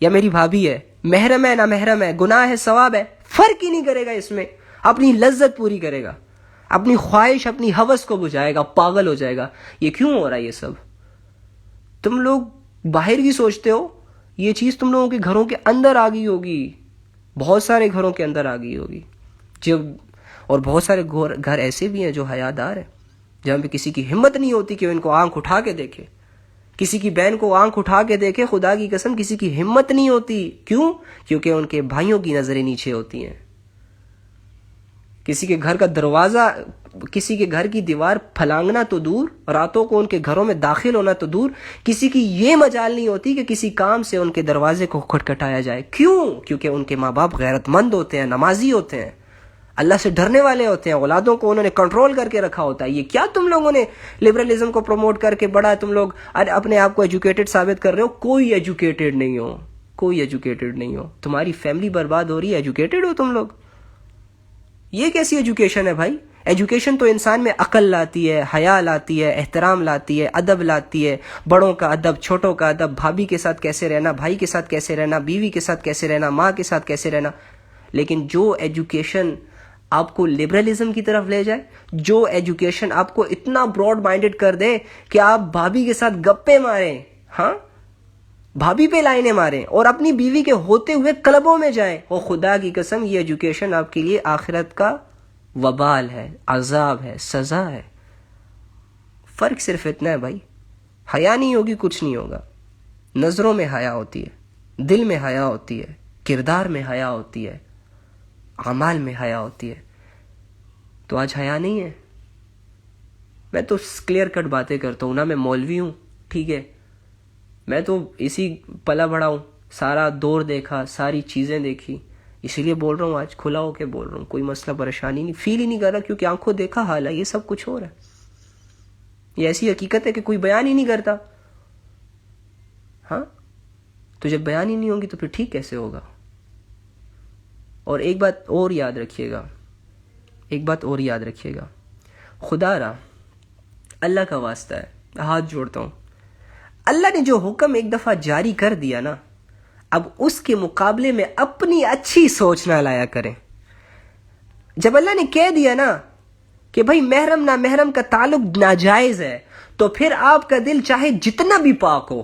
یا میری بھابھی ہے, محرم ہے نہ محرم ہے, گناہ ہے ثواب ہے, فرق ہی نہیں کرے گا اس میں. اپنی لذت پوری کرے گا, اپنی خواہش, اپنی ہوس کو بجھائے گا, پاگل ہو جائے گا. یہ کیوں ہو رہا ہے یہ سب؟ تم لوگ باہر کی سوچتے ہو, یہ چیز تم لوگوں کے گھروں کے اندر آ گئی ہوگی, بہت سارے گھروں کے اندر آ گئی ہوگی. اور بہت سارے گھر ایسے بھی ہیں جو حیادار ہیں, جہاں پہ کسی کی ہمت نہیں ہوتی کہ ان کو آنکھ اٹھا کے دیکھے, کسی کی بہن کو آنکھ اٹھا کے دیکھے. خدا کی قسم کسی کی ہمت نہیں ہوتی. کیوں؟ کیونکہ ان کے بھائیوں کی نظریں نیچے ہوتی ہیں. کسی کے گھر کا دروازہ, کسی کے گھر کی دیوار پھلانگنا تو دور, راتوں کو ان کے گھروں میں داخل ہونا تو دور, کسی کی یہ مجال نہیں ہوتی کہ کسی کام سے ان کے دروازے کو کھٹکھٹایا جائے. کیوں؟ کیونکہ ان کے ماں باپ غیرت مند ہوتے ہیں, نمازی ہوتے ہیں, اللہ سے ڈرنے والے ہوتے ہیں, اولادوں کو انہوں نے کنٹرول کر کے رکھا ہوتا ہے. یہ کیا تم لوگوں نے لبرلزم کو پروموٹ کر کے بڑا تم لوگ اپنے آپ کو ایجوکیٹڈ ثابت کر رہے ہو؟ کوئی ایجوکیٹڈ نہیں ہو, کوئی ایجوکیٹڈ نہیں ہو. تمہاری فیملی برباد ہو رہی ہے, ایجوکیٹڈ ہو تم لوگ؟ یہ کیسی ایجوکیشن ہے بھائی؟ ایجوکیشن تو انسان میں عقل لاتی ہے, حیا لاتی ہے, احترام لاتی ہے, ادب لاتی ہے, بڑوں کا ادب, چھوٹوں کا ادب, بھابھی کے ساتھ کیسے رہنا, بھائی کے ساتھ کیسے رہنا, بیوی کے ساتھ کیسے رہنا, ماں کے ساتھ کیسے رہنا. لیکن جو ایجوکیشن آپ کو لبرلزم کی طرف لے جائے, جو ایجوکیشن آپ کو اتنا براڈ مائنڈڈ کر دے کہ آپ بھابھی کے ساتھ گپے ماریں, ہاں بھابھی پہ لائنیں ماریں, اور اپنی بیوی کے ہوتے ہوئے کلبوں میں جائیں, اور خدا کی قسم یہ ایجوکیشن آپ کے لیے آخرت کا وبال ہے, عذاب ہے, سزا ہے. فرق صرف اتنا ہے بھائی, حیا نہیں ہوگی کچھ نہیں ہوگا. نظروں میں حیا ہوتی ہے, دل میں حیا ہوتی ہے, کردار میں حیا ہوتی ہے, اعمال میں حیا ہوتی ہے. تو آج حیا نہیں ہے. میں تو کلیئر کٹ باتیں کرتا ہوں نا, میں مولوی ہوں, ٹھیک ہے, میں تو اسی پلا بڑا ہوں, سارا دور دیکھا, ساری چیزیں دیکھی, اسی لیے بول رہا ہوں, آج کھلا ہو کے بول رہا ہوں. کوئی مسئلہ پریشانی نہیں, فیل ہی نہیں کر رہا, کیونکہ آنکھوں دیکھا حال ہے, یہ سب کچھ ہو رہا ہے. یہ ایسی حقیقت ہے کہ کوئی بیان ہی نہیں کرتا. ہاں تو جب بیان ہی نہیں ہوگی تو پھر ٹھیک کیسے ہوگا؟ اور ایک بات اور یاد رکھیے گا, ایک بات اور یاد رکھیے گا, خدا را اللہ کا واسطہ ہے, ہاتھ جوڑتا ہوں, اللہ نے جو حکم ایک دفعہ جاری کر دیا نا, اب اس کے مقابلے میں اپنی اچھی سوچ نہ لایا کریں. جب اللہ نے کہہ دیا نا کہ بھائی محرم نہ محرم کا تعلق ناجائز ہے, تو پھر آپ کا دل چاہے جتنا بھی پاک ہو,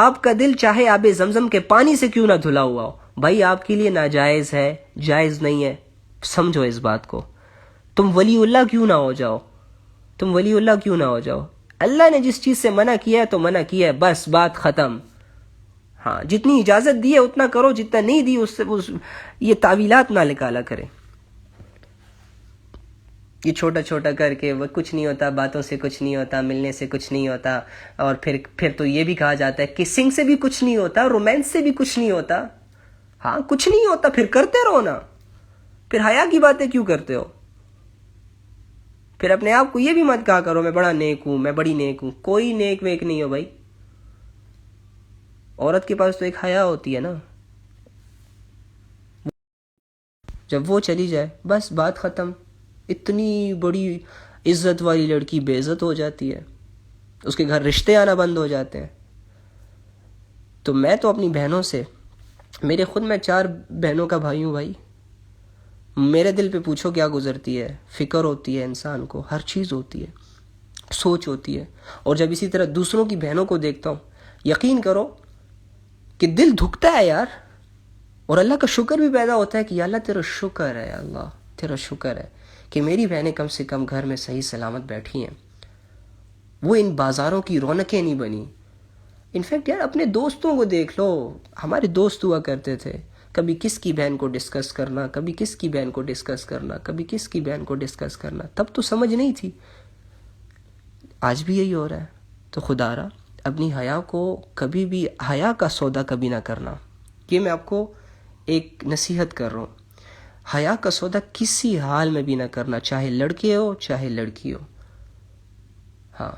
آپ کا دل چاہے آب زمزم کے پانی سے کیوں نہ دھلا ہوا ہو, بھائی آپ کے لیے ناجائز ہے, جائز نہیں ہے. سمجھو اس بات کو. تم ولی اللہ کیوں نہ ہو جاؤ, تم ولی اللہ کیوں نہ ہو جاؤ, اللہ نے جس چیز سے منع کیا ہے تو منع کیا ہے، بس بات ختم. ہاں جتنی اجازت دی ہے اتنا کرو، جتنا نہیں دی اس سے یہ تعویلات نہ نکالا کرے. یہ چھوٹا چھوٹا کر کے وہ کچھ نہیں ہوتا، باتوں سے کچھ نہیں ہوتا، ملنے سے کچھ نہیں ہوتا، اور پھر تو یہ بھی کہا جاتا ہے کسنگ سے بھی کچھ نہیں ہوتا، رومانس سے بھی کچھ نہیں ہوتا. ہاں کچھ نہیں ہوتا، پھر کرتے رہو نا. پھر حیا کی باتیں کیوں کرتے ہو؟ پھر اپنے آپ کو یہ بھی مت کہا کرو میں بڑا نیک ہوں، میں بڑی نیک ہوں. کوئی نیک ویک نہیں ہو بھائی. عورت کے پاس تو ایک حیا ہوتی ہے نا، جب وہ چلی جائے بس بات ختم. اتنی بڑی عزت والی لڑکی بے عزت ہو جاتی ہے، اس کے گھر رشتے آنا بند ہو جاتے ہیں. تو میں تو اپنی بہنوں سے، میں 4 بہنوں کا بھائی ہوں بھائی. میرے دل پہ پوچھو کیا گزرتی ہے، فکر ہوتی ہے انسان کو، ہر چیز ہوتی ہے، سوچ ہوتی ہے. اور جب اسی طرح دوسروں کی بہنوں کو دیکھتا ہوں، یقین کرو کہ دل دھکتا ہے یار. اور اللہ کا شکر بھی پیدا ہوتا ہے کہ یا اللہ تیرا شکر ہے، اللہ تیرا شکر ہے کہ میری بہنیں کم سے کم گھر میں صحیح سلامت بیٹھی ہیں، وہ ان بازاروں کی رونقیں نہیں بنی. انفیکٹ یار اپنے دوستوں کو دیکھ لو، ہمارے دوست ہوا کرتے تھے، کبھی کس کی بہن کو ڈسکس کرنا، کبھی کس کی بہن کو ڈسکس کرنا، کبھی کس کی بہن کو ڈسکس کرنا. تب تو سمجھ نہیں تھی، آج بھی یہی ہو رہا ہے. تو خدا را اپنی حیا کو کبھی بھی، حیا کا سودا کبھی نہ کرنا. یہ میں آپ کو ایک نصیحت کر رہا ہوں. حیا کا سودا کسی حال میں بھی نہ کرنا، چاہے لڑکے ہو چاہے لڑکی ہو. ہاں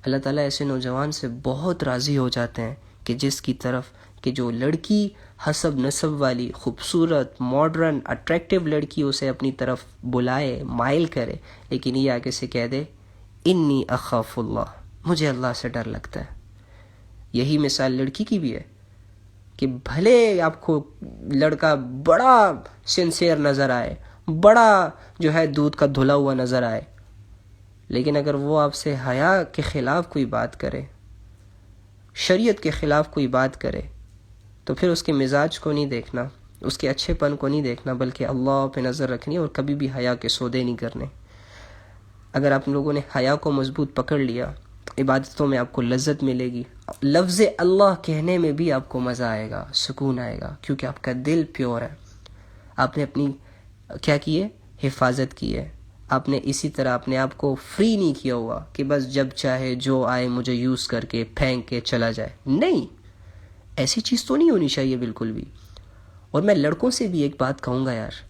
اللہ تعالیٰ ایسے نوجوان سے بہت راضی ہو جاتے ہیں کہ جس کی طرف کہ جو لڑکی حسب نسب والی خوبصورت ماڈرن اٹریکٹیو لڑکی اسے اپنی طرف بلائے، مائل کرے، لیکن یہ آگے سے کہہ دے انی اخاف اللہ، مجھے اللہ سے ڈر لگتا ہے. یہی مثال لڑکی کی بھی ہے کہ بھلے آپ کو لڑکا بڑا سنسیئر نظر آئے، بڑا جو ہے دودھ کا دھلا ہوا نظر آئے، لیکن اگر وہ آپ سے حیا کے خلاف کوئی بات کرے، شریعت کے خلاف کوئی بات کرے، تو پھر اس کے مزاج کو نہیں دیکھنا، اس کے اچھے پن کو نہیں دیکھنا، بلکہ اللہ پہ نظر رکھنی اور کبھی بھی حیا کے سودے نہیں کرنے. اگر آپ لوگوں نے حیا کو مضبوط پکڑ لیا، عبادتوں میں آپ کو لذت ملے گی، لفظ اللہ کہنے میں بھی آپ کو مزہ آئے گا، سکون آئے گا، کیونکہ آپ کا دل پیور ہے. آپ نے اپنی کیا کی ہے؟ حفاظت کی ہے. آپ نے اسی طرح اپنے آپ کو فری نہیں کیا ہوا کہ بس جب چاہے جو آئے مجھے یوز کر کے پھینک کے چلا جائے. نہیں، ایسی چیز تو نہیں ہونی چاہیے بالکل بھی. اور میں لڑکوں سے بھی ایک بات کہوں گا یار،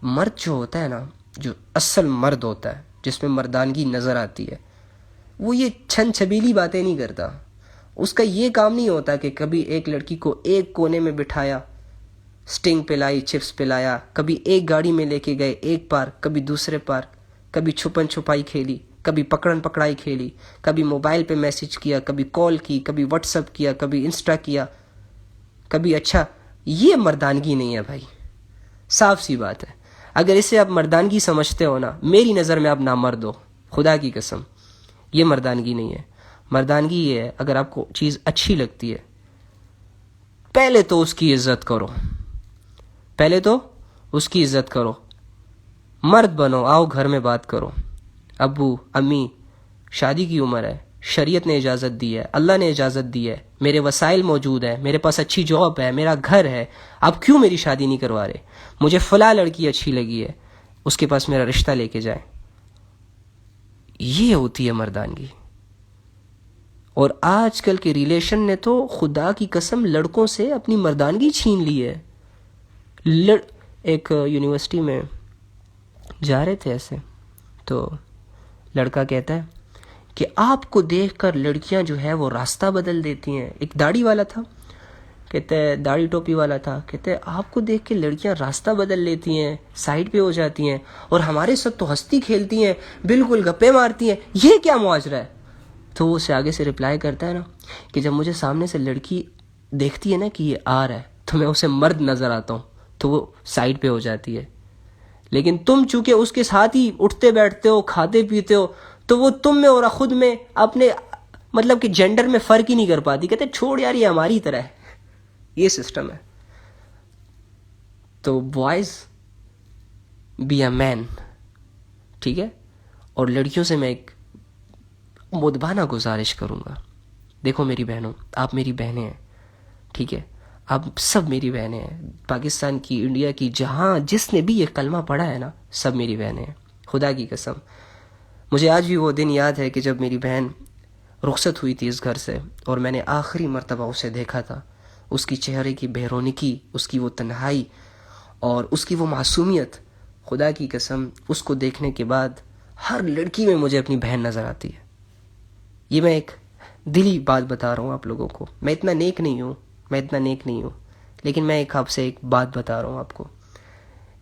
مرد جو ہوتا ہے نا، جو اصل مرد ہوتا ہے جس میں مردانگی نظر آتی ہے، وہ یہ چھن چھبیلی باتیں نہیں کرتا. اس کا یہ کام نہیں ہوتا کہ کبھی ایک لڑکی کو ایک کونے میں بٹھایا، سٹنگ پلائی، چپس پلایا، کبھی ایک گاڑی میں لے کے گئے ایک پارک، کبھی دوسرے پارک، کبھی چھپن چھپائی کھیلی، کبھی پکڑن پکڑائی کھیلی، کبھی موبائل پہ میسج کیا، کبھی کال کی، کبھی واٹس ایپ کیا، کبھی انسٹا کیا، کبھی. اچھا یہ مردانگی نہیں ہے بھائی، صاف سی بات ہے. اگر اسے آپ مردانگی سمجھتے ہو نا، میری نظر میں آپ نامرد ہو، خدا کی قسم. یہ مردانگی نہیں ہے. مردانگی یہ ہے اگر آپ کو چیز اچھی لگتی ہے، پہلے تو اس کی عزت کرو، پہلے تو اس کی عزت کرو. مرد بنو، آؤ گھر میں بات کرو. ابو امی، شادی کی عمر ہے، شریعت نے اجازت دی ہے، اللہ نے اجازت دی ہے، میرے وسائل موجود ہیں، میرے پاس اچھی جاب ہے، میرا گھر ہے، آپ کیوں میری شادی نہیں کروا رہے؟ مجھے فلاں لڑکی اچھی لگی ہے، اس کے پاس میرا رشتہ لے کے جائیں. یہ ہوتی ہے مردانگی. اور آج کل کے ریلیشن نے تو خدا کی قسم لڑکوں سے اپنی مردانگی چھین لی ہے. ایک یونیورسٹی میں جا رہے تھے ایسے، تو لڑکا کہتا ہے کہ آپ کو دیکھ کر لڑکیاں جو ہے وہ راستہ بدل دیتی ہیں. ایک داڑھی والا تھا، کہتے ہیں داڑھی ٹوپی والا تھا، کہتے ہیں آپ کو دیکھ کے لڑکیاں راستہ بدل لیتی ہیں، سائڈ پہ ہو جاتی ہیں، اور ہمارے ساتھ تو ہستی کھیلتی ہیں، بالکل گپے مارتی ہیں، یہ کیا معاشرہ ہے؟ تو وہ اسے آگے سے رپلائی کرتا ہے نا کہ جب مجھے سامنے سے لڑکی دیکھتی ہے نا کہ یہ آ رہا ہے تو میں اسے مرد نظر آتا ہوں تو وہ سائڈ پہ ہو جاتی ہے. لیکن تم چونکہ اس کے ساتھ ہی اٹھتے بیٹھتے ہو، کھاتے پیتے ہو، تو وہ تم میں اور خود میں اپنے مطلب کہ جینڈر میں فرق ہی نہیں کر پاتی. کہتے چھوڑ یار یہ ہماری طرح ہے. یہ سسٹم ہے. تو بوائز بی اے مین، ٹھیک ہے. اور لڑکیوں سے میں ایک مدبانہ گزارش کروں گا، دیکھو میری بہنوں، آپ میری بہنیں ہیں، ٹھیک ہے، آپ سب میری بہنیں ہیں، پاکستان کی، انڈیا کی، جہاں جس نے بھی یہ کلمہ پڑھا ہے نا، سب میری بہنیں ہیں، خدا کی قسم۔ مجھے آج بھی وہ دن یاد ہے کہ جب میری بہن رخصت ہوئی تھی اس گھر سے، اور میں نے آخری مرتبہ اسے دیکھا تھا، اس کی چہرے کی بے رونقی، اس کی وہ تنہائی اور اس کی وہ معصومیت، خدا کی قسم اس کو دیکھنے کے بعد ہر لڑکی میں مجھے اپنی بہن نظر آتی ہے۔ یہ میں ایک دلی بات بتا رہا ہوں آپ لوگوں کو، میں اتنا نیک نہیں ہوں، لیکن میں آپ سے ایک بات بتا رہا ہوں آپ کو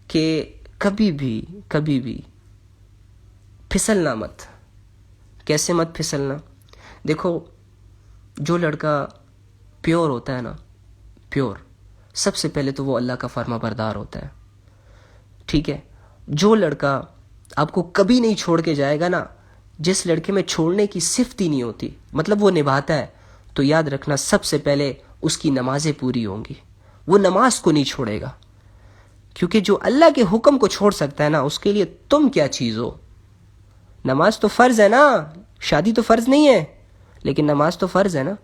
کہ کبھی بھی پھسلنا مت۔ کیسے مت پھسلنا؟ دیکھو، جو لڑکا پیور ہوتا ہے نا، پیور، سب سے پہلے تو وہ اللہ کا فرما بردار ہوتا ہے، ٹھیک ہے۔ جو لڑکا آپ کو کبھی نہیں چھوڑ کے جائے گا نا، جس لڑکے میں چھوڑنے کی صفت ہی نہیں ہوتی، مطلب وہ نبھاتا ہے، تو یاد رکھنا سب سے پہلے اس کی نمازیں پوری ہوں گی، وہ نماز کو نہیں چھوڑے گا، کیونکہ جو اللہ کے حکم کو چھوڑ سکتا ہے نا، اس کے لیے تم کیا چیز ہو؟ نماز تو فرض ہے نا، شادی تو فرض نہیں ہے، لیکن نماز تو فرض ہے نا۔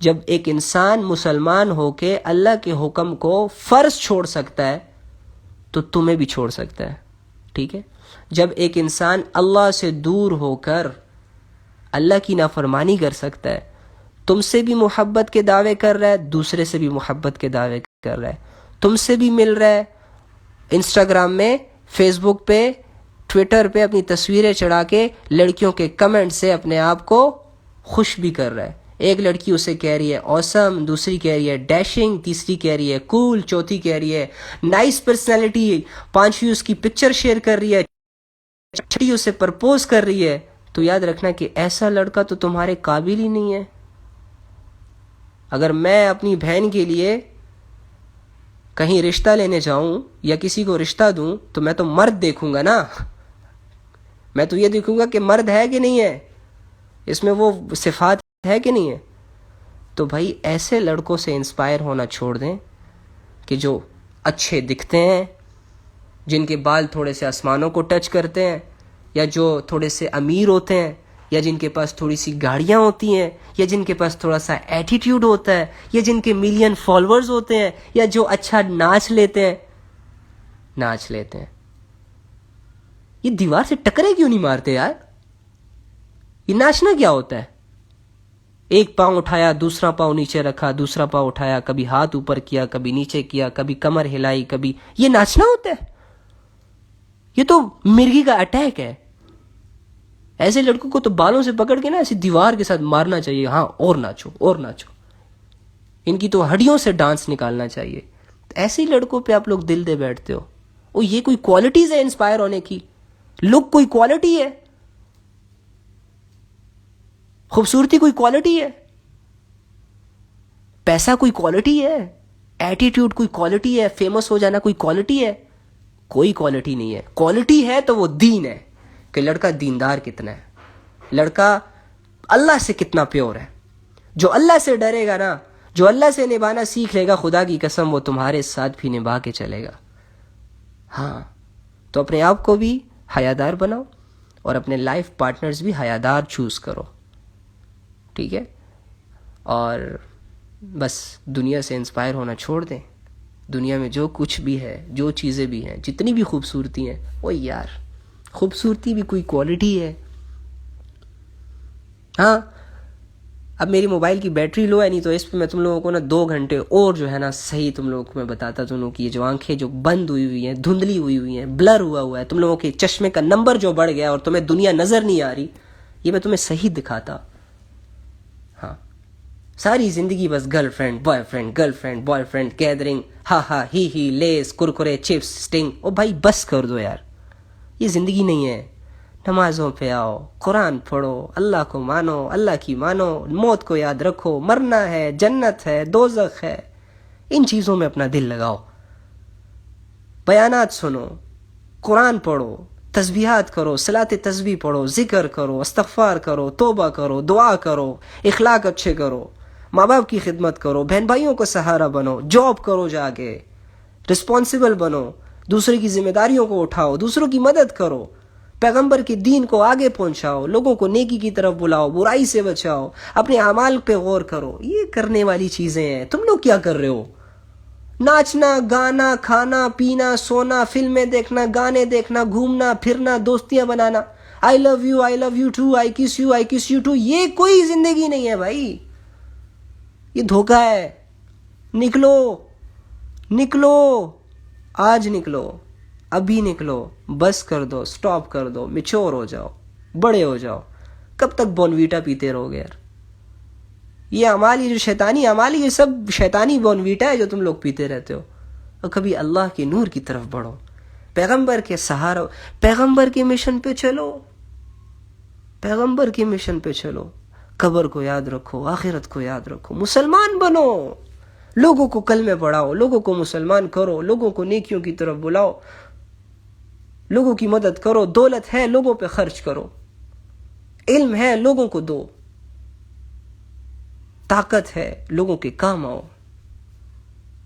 جب ایک انسان مسلمان ہو کے اللہ کے حکم کو فرض چھوڑ سکتا ہے تو تمہیں بھی چھوڑ سکتا ہے، ٹھیک ہے۔ جب ایک انسان اللہ سے دور ہو کر اللہ کی نافرمانی کر سکتا ہے، تم سے بھی محبت کے دعوے کر رہا ہے، دوسرے سے بھی محبت کے دعوے کر رہا ہے، تم سے بھی مل رہا ہے، انسٹاگرام میں، فیس بک پہ، ٹویٹر پہ اپنی تصویریں چڑھا کے لڑکیوں کے کمنٹ سے اپنے آپ کو خوش بھی کر رہا ہے۔ ایک لڑکی اسے کہہ رہی ہے اوسم، دوسری کہہ رہی ہے ڈیشنگ، تیسری کہہ رہی ہے کول، چوتھی کہہ رہی ہے نائس پرسنالٹی، پانچویں اس کی پکچر شیئر کر رہی ہے، چھٹی اسے پرپوز کر رہی ہے۔ تو یاد رکھنا کہ ایسا لڑکا تو تمہارے قابل ہی نہیں ہے۔ اگر میں اپنی بہن کے لیے کہیں رشتہ لینے جاؤں یا کسی کو رشتہ دوں تو میں تو مرد دیکھوں گا نا، میں تو یہ دیکھوں گا کہ مرد ہے کہ نہیں ہے، اس میں وہ صفات ہے کہ نہیں ہے۔ تو بھائی ایسے لڑکوں سے انسپائر ہونا چھوڑ دیں کہ جو اچھے دکھتے ہیں، جن کے بال تھوڑے سے آسمانوں کو ٹچ کرتے ہیں، یا جو تھوڑے سے امیر ہوتے ہیں، یا جن کے پاس تھوڑی سی گاڑیاں ہوتی ہیں، یا جن کے پاس تھوڑا سا ایٹیٹیوڈ ہوتا ہے، یا جن کے ملین فالوورز ہوتے ہیں، یا جو اچھا ناچ لیتے ہیں۔ یہ دیوار سے ٹکرے کیوں نہیں مارتے یار؟ یہ ناچنا کیا ہوتا ہے؟ ایک پاؤں اٹھایا، دوسرا پاؤں نیچے رکھا، دوسرا پاؤں اٹھایا، کبھی ہاتھ اوپر کیا، کبھی نیچے کیا، کبھی کمر ہلائی، کبھی، یہ ناچنا ہوتا ہے؟ یہ تو مرغی کا اٹیک ہے۔ ایسے لڑکوں کو تو بالوں سے پکڑ کے نا ایسی دیوار کے ساتھ مارنا چاہیے، ہاں اور ناچو اور ناچو، ان کی تو ہڈیوں سے ڈانس نکالنا چاہیے۔ ایسے لڑکوں پہ آپ لوگ دل دے بیٹھتے ہو۔ او یہ کوئی کوالٹیز ہے انسپائر ہونے کی؟ لک کوئی کوالٹی ہے؟ خوبصورتی کوئی کوالٹی ہے؟ پیسہ کوئی کوالٹی ہے؟ ایٹیٹیوڈ کوئی کوالٹی ہے؟ فیمس ہو جانا کوئی کوالٹی ہے؟ کوئی کوالٹی نہیں ہے۔ کوالٹی ہے تو وہ دین ہے، کہ لڑکا دیندار کتنا ہے، لڑکا اللہ سے کتنا پیور ہے۔ جو اللہ سے ڈرے گا نا، جو اللہ سے نبھانا سیکھ لے گا، خدا کی قسم وہ تمہارے ساتھ بھی نبھا کے چلے گا۔ ہاں، تو اپنے آپ کو بھی حیادار بناؤ اور اپنے لائف پارٹنرز بھی حیادار چوز کرو، ٹھیک ہے؟ اور بس دنیا سے انسپائر ہونا چھوڑ دیں۔ دنیا میں جو کچھ بھی ہے، جو چیزیں بھی ہیں، جتنی بھی خوبصورتی ہیں، وہ یار خوبصورتی بھی کوئی کوالٹی ہے۔ ہاں، اب میری موبائل کی بیٹری لو ہے، نہیں تو اس پہ میں تم لوگوں کو نا 2 گھنٹے اور جو ہے نا صحیح تم لوگوں کو میں بتاتا تم لوگوں کی یہ جو آنکھیں جو بند ہوئی ہیں، دھندلی ہوئی ہیں، بلر ہوا ہے، تم لوگوں کے چشمے کا نمبر جو بڑھ گیا اور تمہیں دنیا نظر نہیں آ رہی، یہ میں تمہیں صحیح دکھاتا۔ ہاں، ساری زندگی بس girl friend boy friend gathering, ہا ہا ہی لیس کرکرے چپس سٹنگ۔ او بھائی بس کر دو یار، یہ زندگی نہیں ہے۔ نمازوں پہ آؤ، قرآن پڑھو، اللہ کو مانو، اللہ کی مانو، موت کو یاد رکھو، مرنا ہے، جنت ہے، دوزخ ہے، ان چیزوں میں اپنا دل لگاؤ، بیانات سنو، قرآن پڑھو، تسبیحات کرو، صلاۃ تسبیح پڑھو، ذکر کرو، استغفار کرو، توبہ کرو، دعا کرو، اخلاق اچھے کرو، ماں باپ کی خدمت کرو، بہن بھائیوں کو سہارا بنو، جاب کرو، جا کے رسپانسبل بنو، دوسرے کی ذمہ داریوں کو اٹھاؤ، دوسروں کی مدد کرو، پیغمبر کے دین کو آگے پہنچاؤ، لوگوں کو نیکی کی طرف بلاؤ، برائی سے بچاؤ، اپنے اعمال پہ غور کرو. یہ کرنے والی چیزیں ہیں. تم لوگ کیا کر رہے ہو؟ ناچنا، گانا، کھانا پینا، سونا، فلمیں دیکھنا، گانے دیکھنا، گھومنا پھرنا، دوستیاں بنانا. آئی لو یو ٹو، آئی کس یو ٹو. یہ کوئی زندگی نہیں ہے بھائی، یہ دھوکہ ہے. نکلو، آج نکلو، ابھی نکلو. بس کر دو، سٹاپ کر دو، میچور ہو جاؤ، بڑے ہو جاؤ. کب تک بونویٹا پیتے رہو گے یار؟ یہ ہماری جو شیطانی ہماری، یہ سب شیطانی بونویٹا ہے جو تم لوگ پیتے رہتے ہو. اور کبھی اللہ کے نور کی طرف بڑھو، پیغمبر کے سہارا، پیغمبر کے مشن پہ چلو، پیغمبر کے مشن پہ چلو. قبر کو یاد رکھو، آخرت کو یاد رکھو، مسلمان بنو، لوگوں کو کلمے پڑھاؤ، لوگوں کو مسلمان کرو، لوگوں کو نیکیوں کی طرف بلاؤ، لوگوں کی مدد کرو. دولت ہے لوگوں پہ خرچ کرو، علم ہے لوگوں کو دو، طاقت ہے لوگوں کے کام آؤ.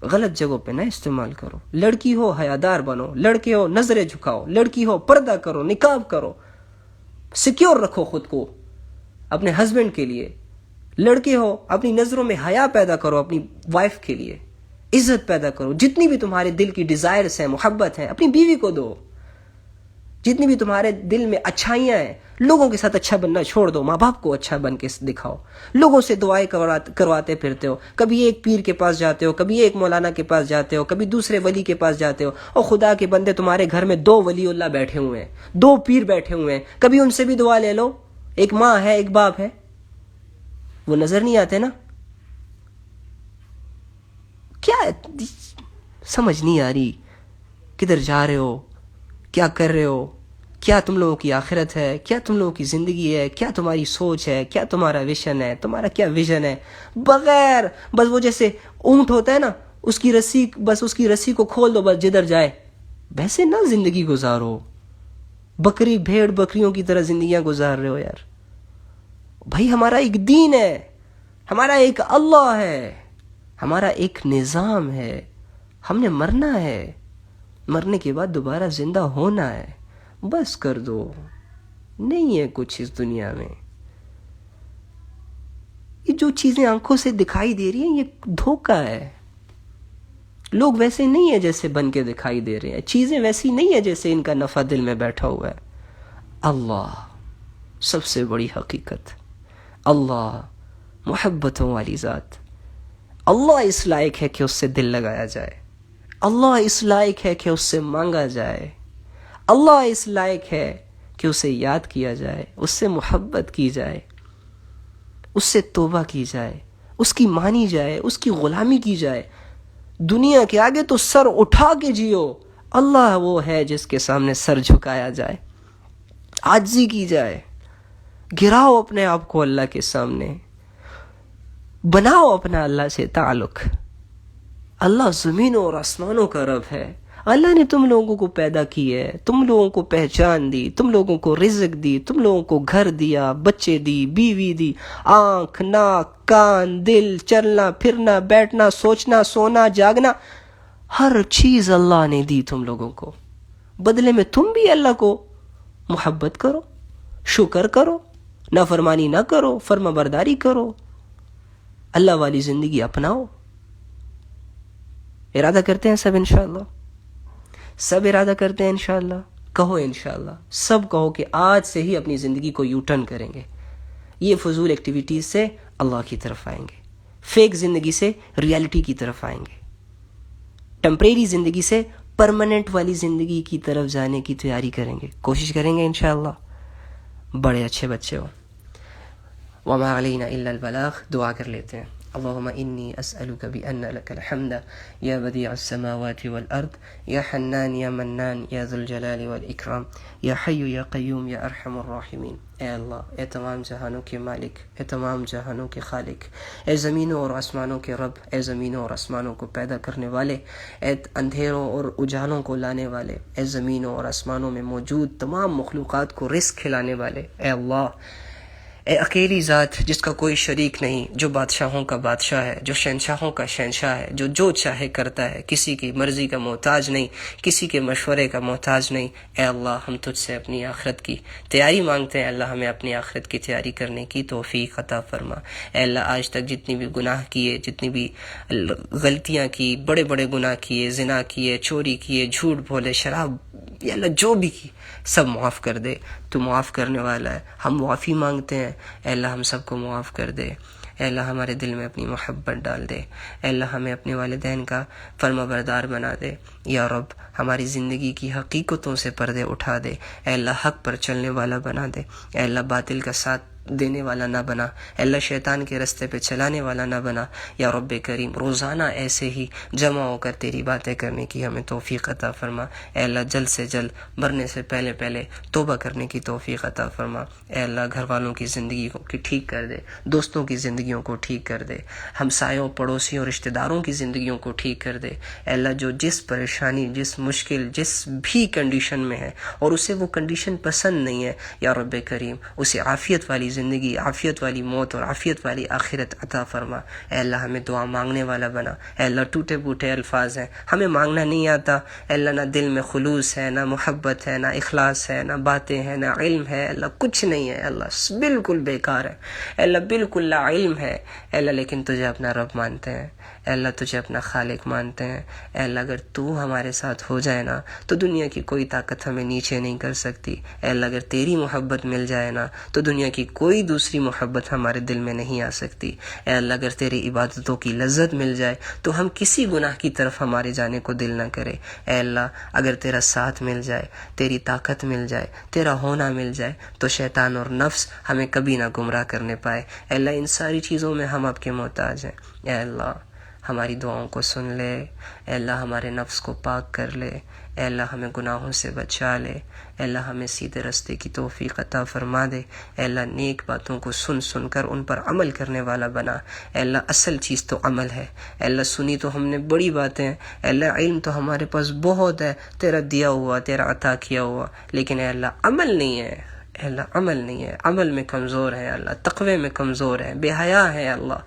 غلط جگہوں پہ نہ استعمال کرو. لڑکی ہو حیادار بنو، لڑکے ہو نظریں جھکاؤ، لڑکی ہو پردہ کرو، نقاب کرو، سیکیور رکھو خود کو اپنے ہسبینڈ کے لیے. لڑکے ہو اپنی نظروں میں حیا پیدا کرو اپنی وائف کے لیے، عزت پیدا کرو. جتنی بھی تمہارے دل کی ڈیزائرز ہیں، محبت ہیں، اپنی بیوی کو دو. جتنی بھی تمہارے دل میں اچھائیاں ہیں، لوگوں کے ساتھ اچھا بننا چھوڑ دو. ماں باپ کو اچھا بن کے دکھاؤ. لوگوں سے دعائیں کرواتے پھرتے ہو، کبھی ایک پیر کے پاس جاتے ہو، کبھی ایک مولانا کے پاس جاتے ہو، کبھی دوسرے ولی کے پاس جاتے ہو. اور خدا کے بندے، تمہارے گھر میں 2 ولی اللہ بیٹھے ہوئے ہیں، 2 پیر بیٹھے ہوئے ہیں. کبھی ان سے بھی دعا لے لو. ایک ماں ہے، ایک باپ ہے، وہ نظر نہیں آتے نا؟ کیا سمجھ نہیں آ رہی کدھر جا رہے ہو، کیا کر رہے ہو؟ کیا تم لوگوں کی آخرت ہے؟ کیا تم لوگوں کی زندگی ہے؟ کیا تمہاری سوچ ہے؟ کیا تمہارا ویژن ہے؟ تمہارا کیا ویژن ہے؟ بغیر بس وہ جیسے اونٹ ہوتا ہے نا، اس کی رسی کو کھول دو، بس جدھر جائے ویسے نہ زندگی گزارو. بکری بھیڑ بکریوں کی طرح زندگیاں گزار رہے ہو یار. بھائی ہمارا ایک دین ہے، ہمارا ایک اللہ ہے، ہمارا ایک نظام ہے. ہم نے مرنا ہے، مرنے کے بعد دوبارہ زندہ ہونا ہے. بس کر دو، نہیں ہے کچھ اس دنیا میں. یہ جو چیزیں آنکھوں سے دکھائی دے رہی ہیں یہ دھوکہ ہے. لوگ ویسے نہیں ہیں جیسے بن کے دکھائی دے رہے ہیں، چیزیں ویسی نہیں ہیں جیسے ان کا نفع دل میں بیٹھا ہوا ہے. اللہ سب سے بڑی حقیقت، اللہ محبتوں والی ذات. اللہ اس لائق ہے کہ اس سے دل لگایا جائے، اللہ اس لائق ہے کہ اس سے مانگا جائے، اللہ اس لائق ہے کہ اسے یاد کیا جائے، اس سے محبت کی جائے، اس سے توبہ کی جائے، اس کی مانی جائے، اس کی غلامی کی جائے. دنیا کے آگے تو سر اٹھا کے جیو. اللہ وہ ہے جس کے سامنے سر جھکایا جائے، عاجزی کی جائے. گراؤ اپنے آپ کو اللہ کے سامنے، بناؤ اپنا اللہ سے تعلق. اللہ زمینوں اور آسمانوں کا رب ہے. اللہ نے تم لوگوں کو پیدا کی ہے، تم لوگوں کو پہچان دی، تم لوگوں کو رزق دی، تم لوگوں کو گھر دیا، بچے دی، بیوی دی، آنکھ، ناک، کان، دل، چلنا پھرنا، بیٹھنا، سوچنا، سونا، جاگنا، ہر چیز اللہ نے دی تم لوگوں کو. بدلے میں تم بھی اللہ کو محبت کرو، شکر کرو، نافرمانی نہ کرو، فرما برداری کرو، اللہ والی زندگی اپناؤ. ارادہ کرتے ہیں سب انشاءاللہ؟ سب ارادہ کرتے ہیں انشاءاللہ؟ کہو انشاءاللہ. سب کہو کہ آج سے ہی اپنی زندگی کو یو ٹرن کریں گے. یہ فضول ایکٹیویٹیز سے اللہ کی طرف آئیں گے، فیک زندگی سے ریالٹی کی طرف آئیں گے، ٹمپریری زندگی سے پرماننٹ والی زندگی کی طرف جانے کی تیاری کریں گے. کوشش کریں گے انشاءاللہ. بڑے اچھے بچے ہو. وما علینا الا البلاغ. دعا کر لیتے ہیں. اللهم إني أسألك بأن لك الحمد يا بديع السماوات والأرض يا حنان يا منان يا ذو الجلال والإكرام يا حي يا قيوم يا أرحم الراحمين. اے اللہ، اے تمام جہانوں کے مالک، اے تمام جہانوں کے خالق، اے زمینوں اور آسمانوں کے رب، اے زمینوں اور آسمانوں کو پیدا کرنے والے، اے اندھیروں اور اجالوں کو لانے والے، اے زمینوں اور آسمانوں میں موجود تمام مخلوقات کو رزق کھلانے والے. اے اللہ، اے اکیلی ذات جس کا کوئی شریک نہیں، جو بادشاہوں کا بادشاہ ہے، جو شہنشاہوں کا شہنشاہ ہے، جو چاہے کرتا ہے، کسی کی مرضی کا محتاج نہیں، کسی کے مشورے کا محتاج نہیں۔ اے اللہ ہم تجھ سے اپنی آخرت کی تیاری مانگتے ہیں، اللہ ہمیں اپنی آخرت کی تیاری کرنے کی توفیق عطا فرما۔ اے اللہ آج تک جتنی بھی گناہ کیے، جتنی بھی غلطیاں کی، بڑے بڑے گناہ کیے، زنا کیے، چوری کیے، جھوٹ بولے، شراب، یا اللہ جو بھی کی سب معاف کر دے، تو معاف کرنے والا ہے، ہم معافی مانگتے ہیں۔ اے اللہ ہم سب کو معاف کر دے، اے اللہ ہمارے دل میں اپنی محبت ڈال دے، اے اللہ ہمیں اپنے والدین کا فرما بردار بنا دے، یا رب ہماری زندگی کی حقیقتوں سے پردے اٹھا دے، اے اللہ حق پر چلنے والا بنا دے، اے اللہ باطل کا ساتھ دینے والا نہ بنا، اے اللہ شیطان کے رستے پہ چلانے والا نہ بنا، یا رب کریم روزانہ ایسے ہی جمع ہو کر تیری باتیں کرنے کی ہمیں توفیق عطا فرما۔ اے اللہ جلد سے جلد مرنے سے پہلے توبہ کرنے کی توفیق عطا فرما۔ اے اللہ گھر والوں کی زندگی کو ٹھیک کر دے، دوستوں کی زندگیوں کو ٹھیک کر دے، ہمسایوں، پڑوسیوں، رشتہ داروں کی زندگیوں کو ٹھیک کر دے۔ اے اللہ جو جس پریشانی، جس مشکل، جس بھی کنڈیشن میں ہے اور اسے وہ کنڈیشن پسند نہیں ہے، یا رب کریم اسے عافیت والی زندگی، عافیت والی موت اور عافیت والی آخرت عطا فرما۔ اے اللہ ہمیں دعا مانگنے والا بنا۔ اے اللہ ٹوٹے پھوٹے الفاظ ہیں، ہمیں مانگنا نہیں آتا، اے اللہ نہ دل میں خلوص ہے، نہ محبت ہے، نہ اخلاص ہے، نہ باتیں ہیں، نہ علم ہے، اللہ کچھ نہیں ہے، اللہ بالکل بیکار ہے، اے اللہ بالکل لا علم ہے، اے اللہ لیکن تجھے اپنا رب مانتے ہیں، اے اللہ تجھے اپنا خالق مانتے ہیں۔ اے اللہ اگر تو ہمارے ساتھ ہو جائے نا تو دنیا کی کوئی طاقت ہمیں نیچے نہیں کر سکتی۔ اے اللہ اگر تیری محبت مل جائے نا تو دنیا کی کوئی دوسری محبت ہمارے دل میں نہیں آ سکتی۔ اے اللہ اگر تیری عبادتوں کی لذت مل جائے تو ہم کسی گناہ کی طرف ہمارے جانے کو دل نہ کرے۔ اے اللہ اگر تیرا ساتھ مل جائے، تیری طاقت مل جائے، تیرا ہونا مل جائے تو شیطان اور نفس ہمیں کبھی نہ گمراہ کرنے پائے۔ اے اللہ ان ساری چیزوں میں ہم آپ کے محتاج ہیں۔ اے اللہ ہماری دعاؤں کو سن لے، اے اللہ ہمارے نفس کو پاک کر لے، اے اللہ ہمیں گناہوں سے بچا لے، اے اللہ ہمیں سیدھے رستے کی توفیق عطا فرما دے، اے اللہ نیک باتوں کو سن کر ان پر عمل کرنے والا بنا۔ اے اللہ اصل چیز تو عمل ہے، اے اللہ سنی تو ہم نے بڑی باتیں، اے اللہ علم تو ہمارے پاس بہت ہے، تیرا دیا ہوا، تیرا عطا کیا ہوا، لیکن اے اللہ عمل نہیں ہے، اے اللہ عمل نہیں ہے، عمل میں کمزور ہے، اللہ تقوی میں کمزور ہے، بے حیا ہے، اللہ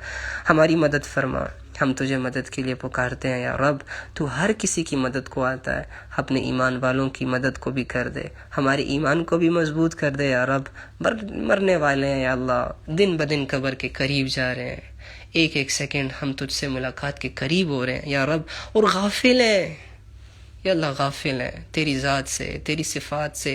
ہماری مدد فرما۔ ہم تجھے مدد کے لیے پکارتے ہیں یا رب، تو ہر کسی کی مدد کو آتا ہے، اپنے ایمان والوں کی مدد کو بھی کر دے، ہمارے ایمان کو بھی مضبوط کر دے یا رب۔ مرنے والے ہیں یا اللہ، دن بدن قبر کے قریب جا رہے ہیں، ایک ایک سیکنڈ ہم تجھ سے ملاقات کے قریب ہو رہے ہیں یا رب، اور غافل ہیں یا اللہ، غافل ہیں تیری ذات سے، تیری صفات سے،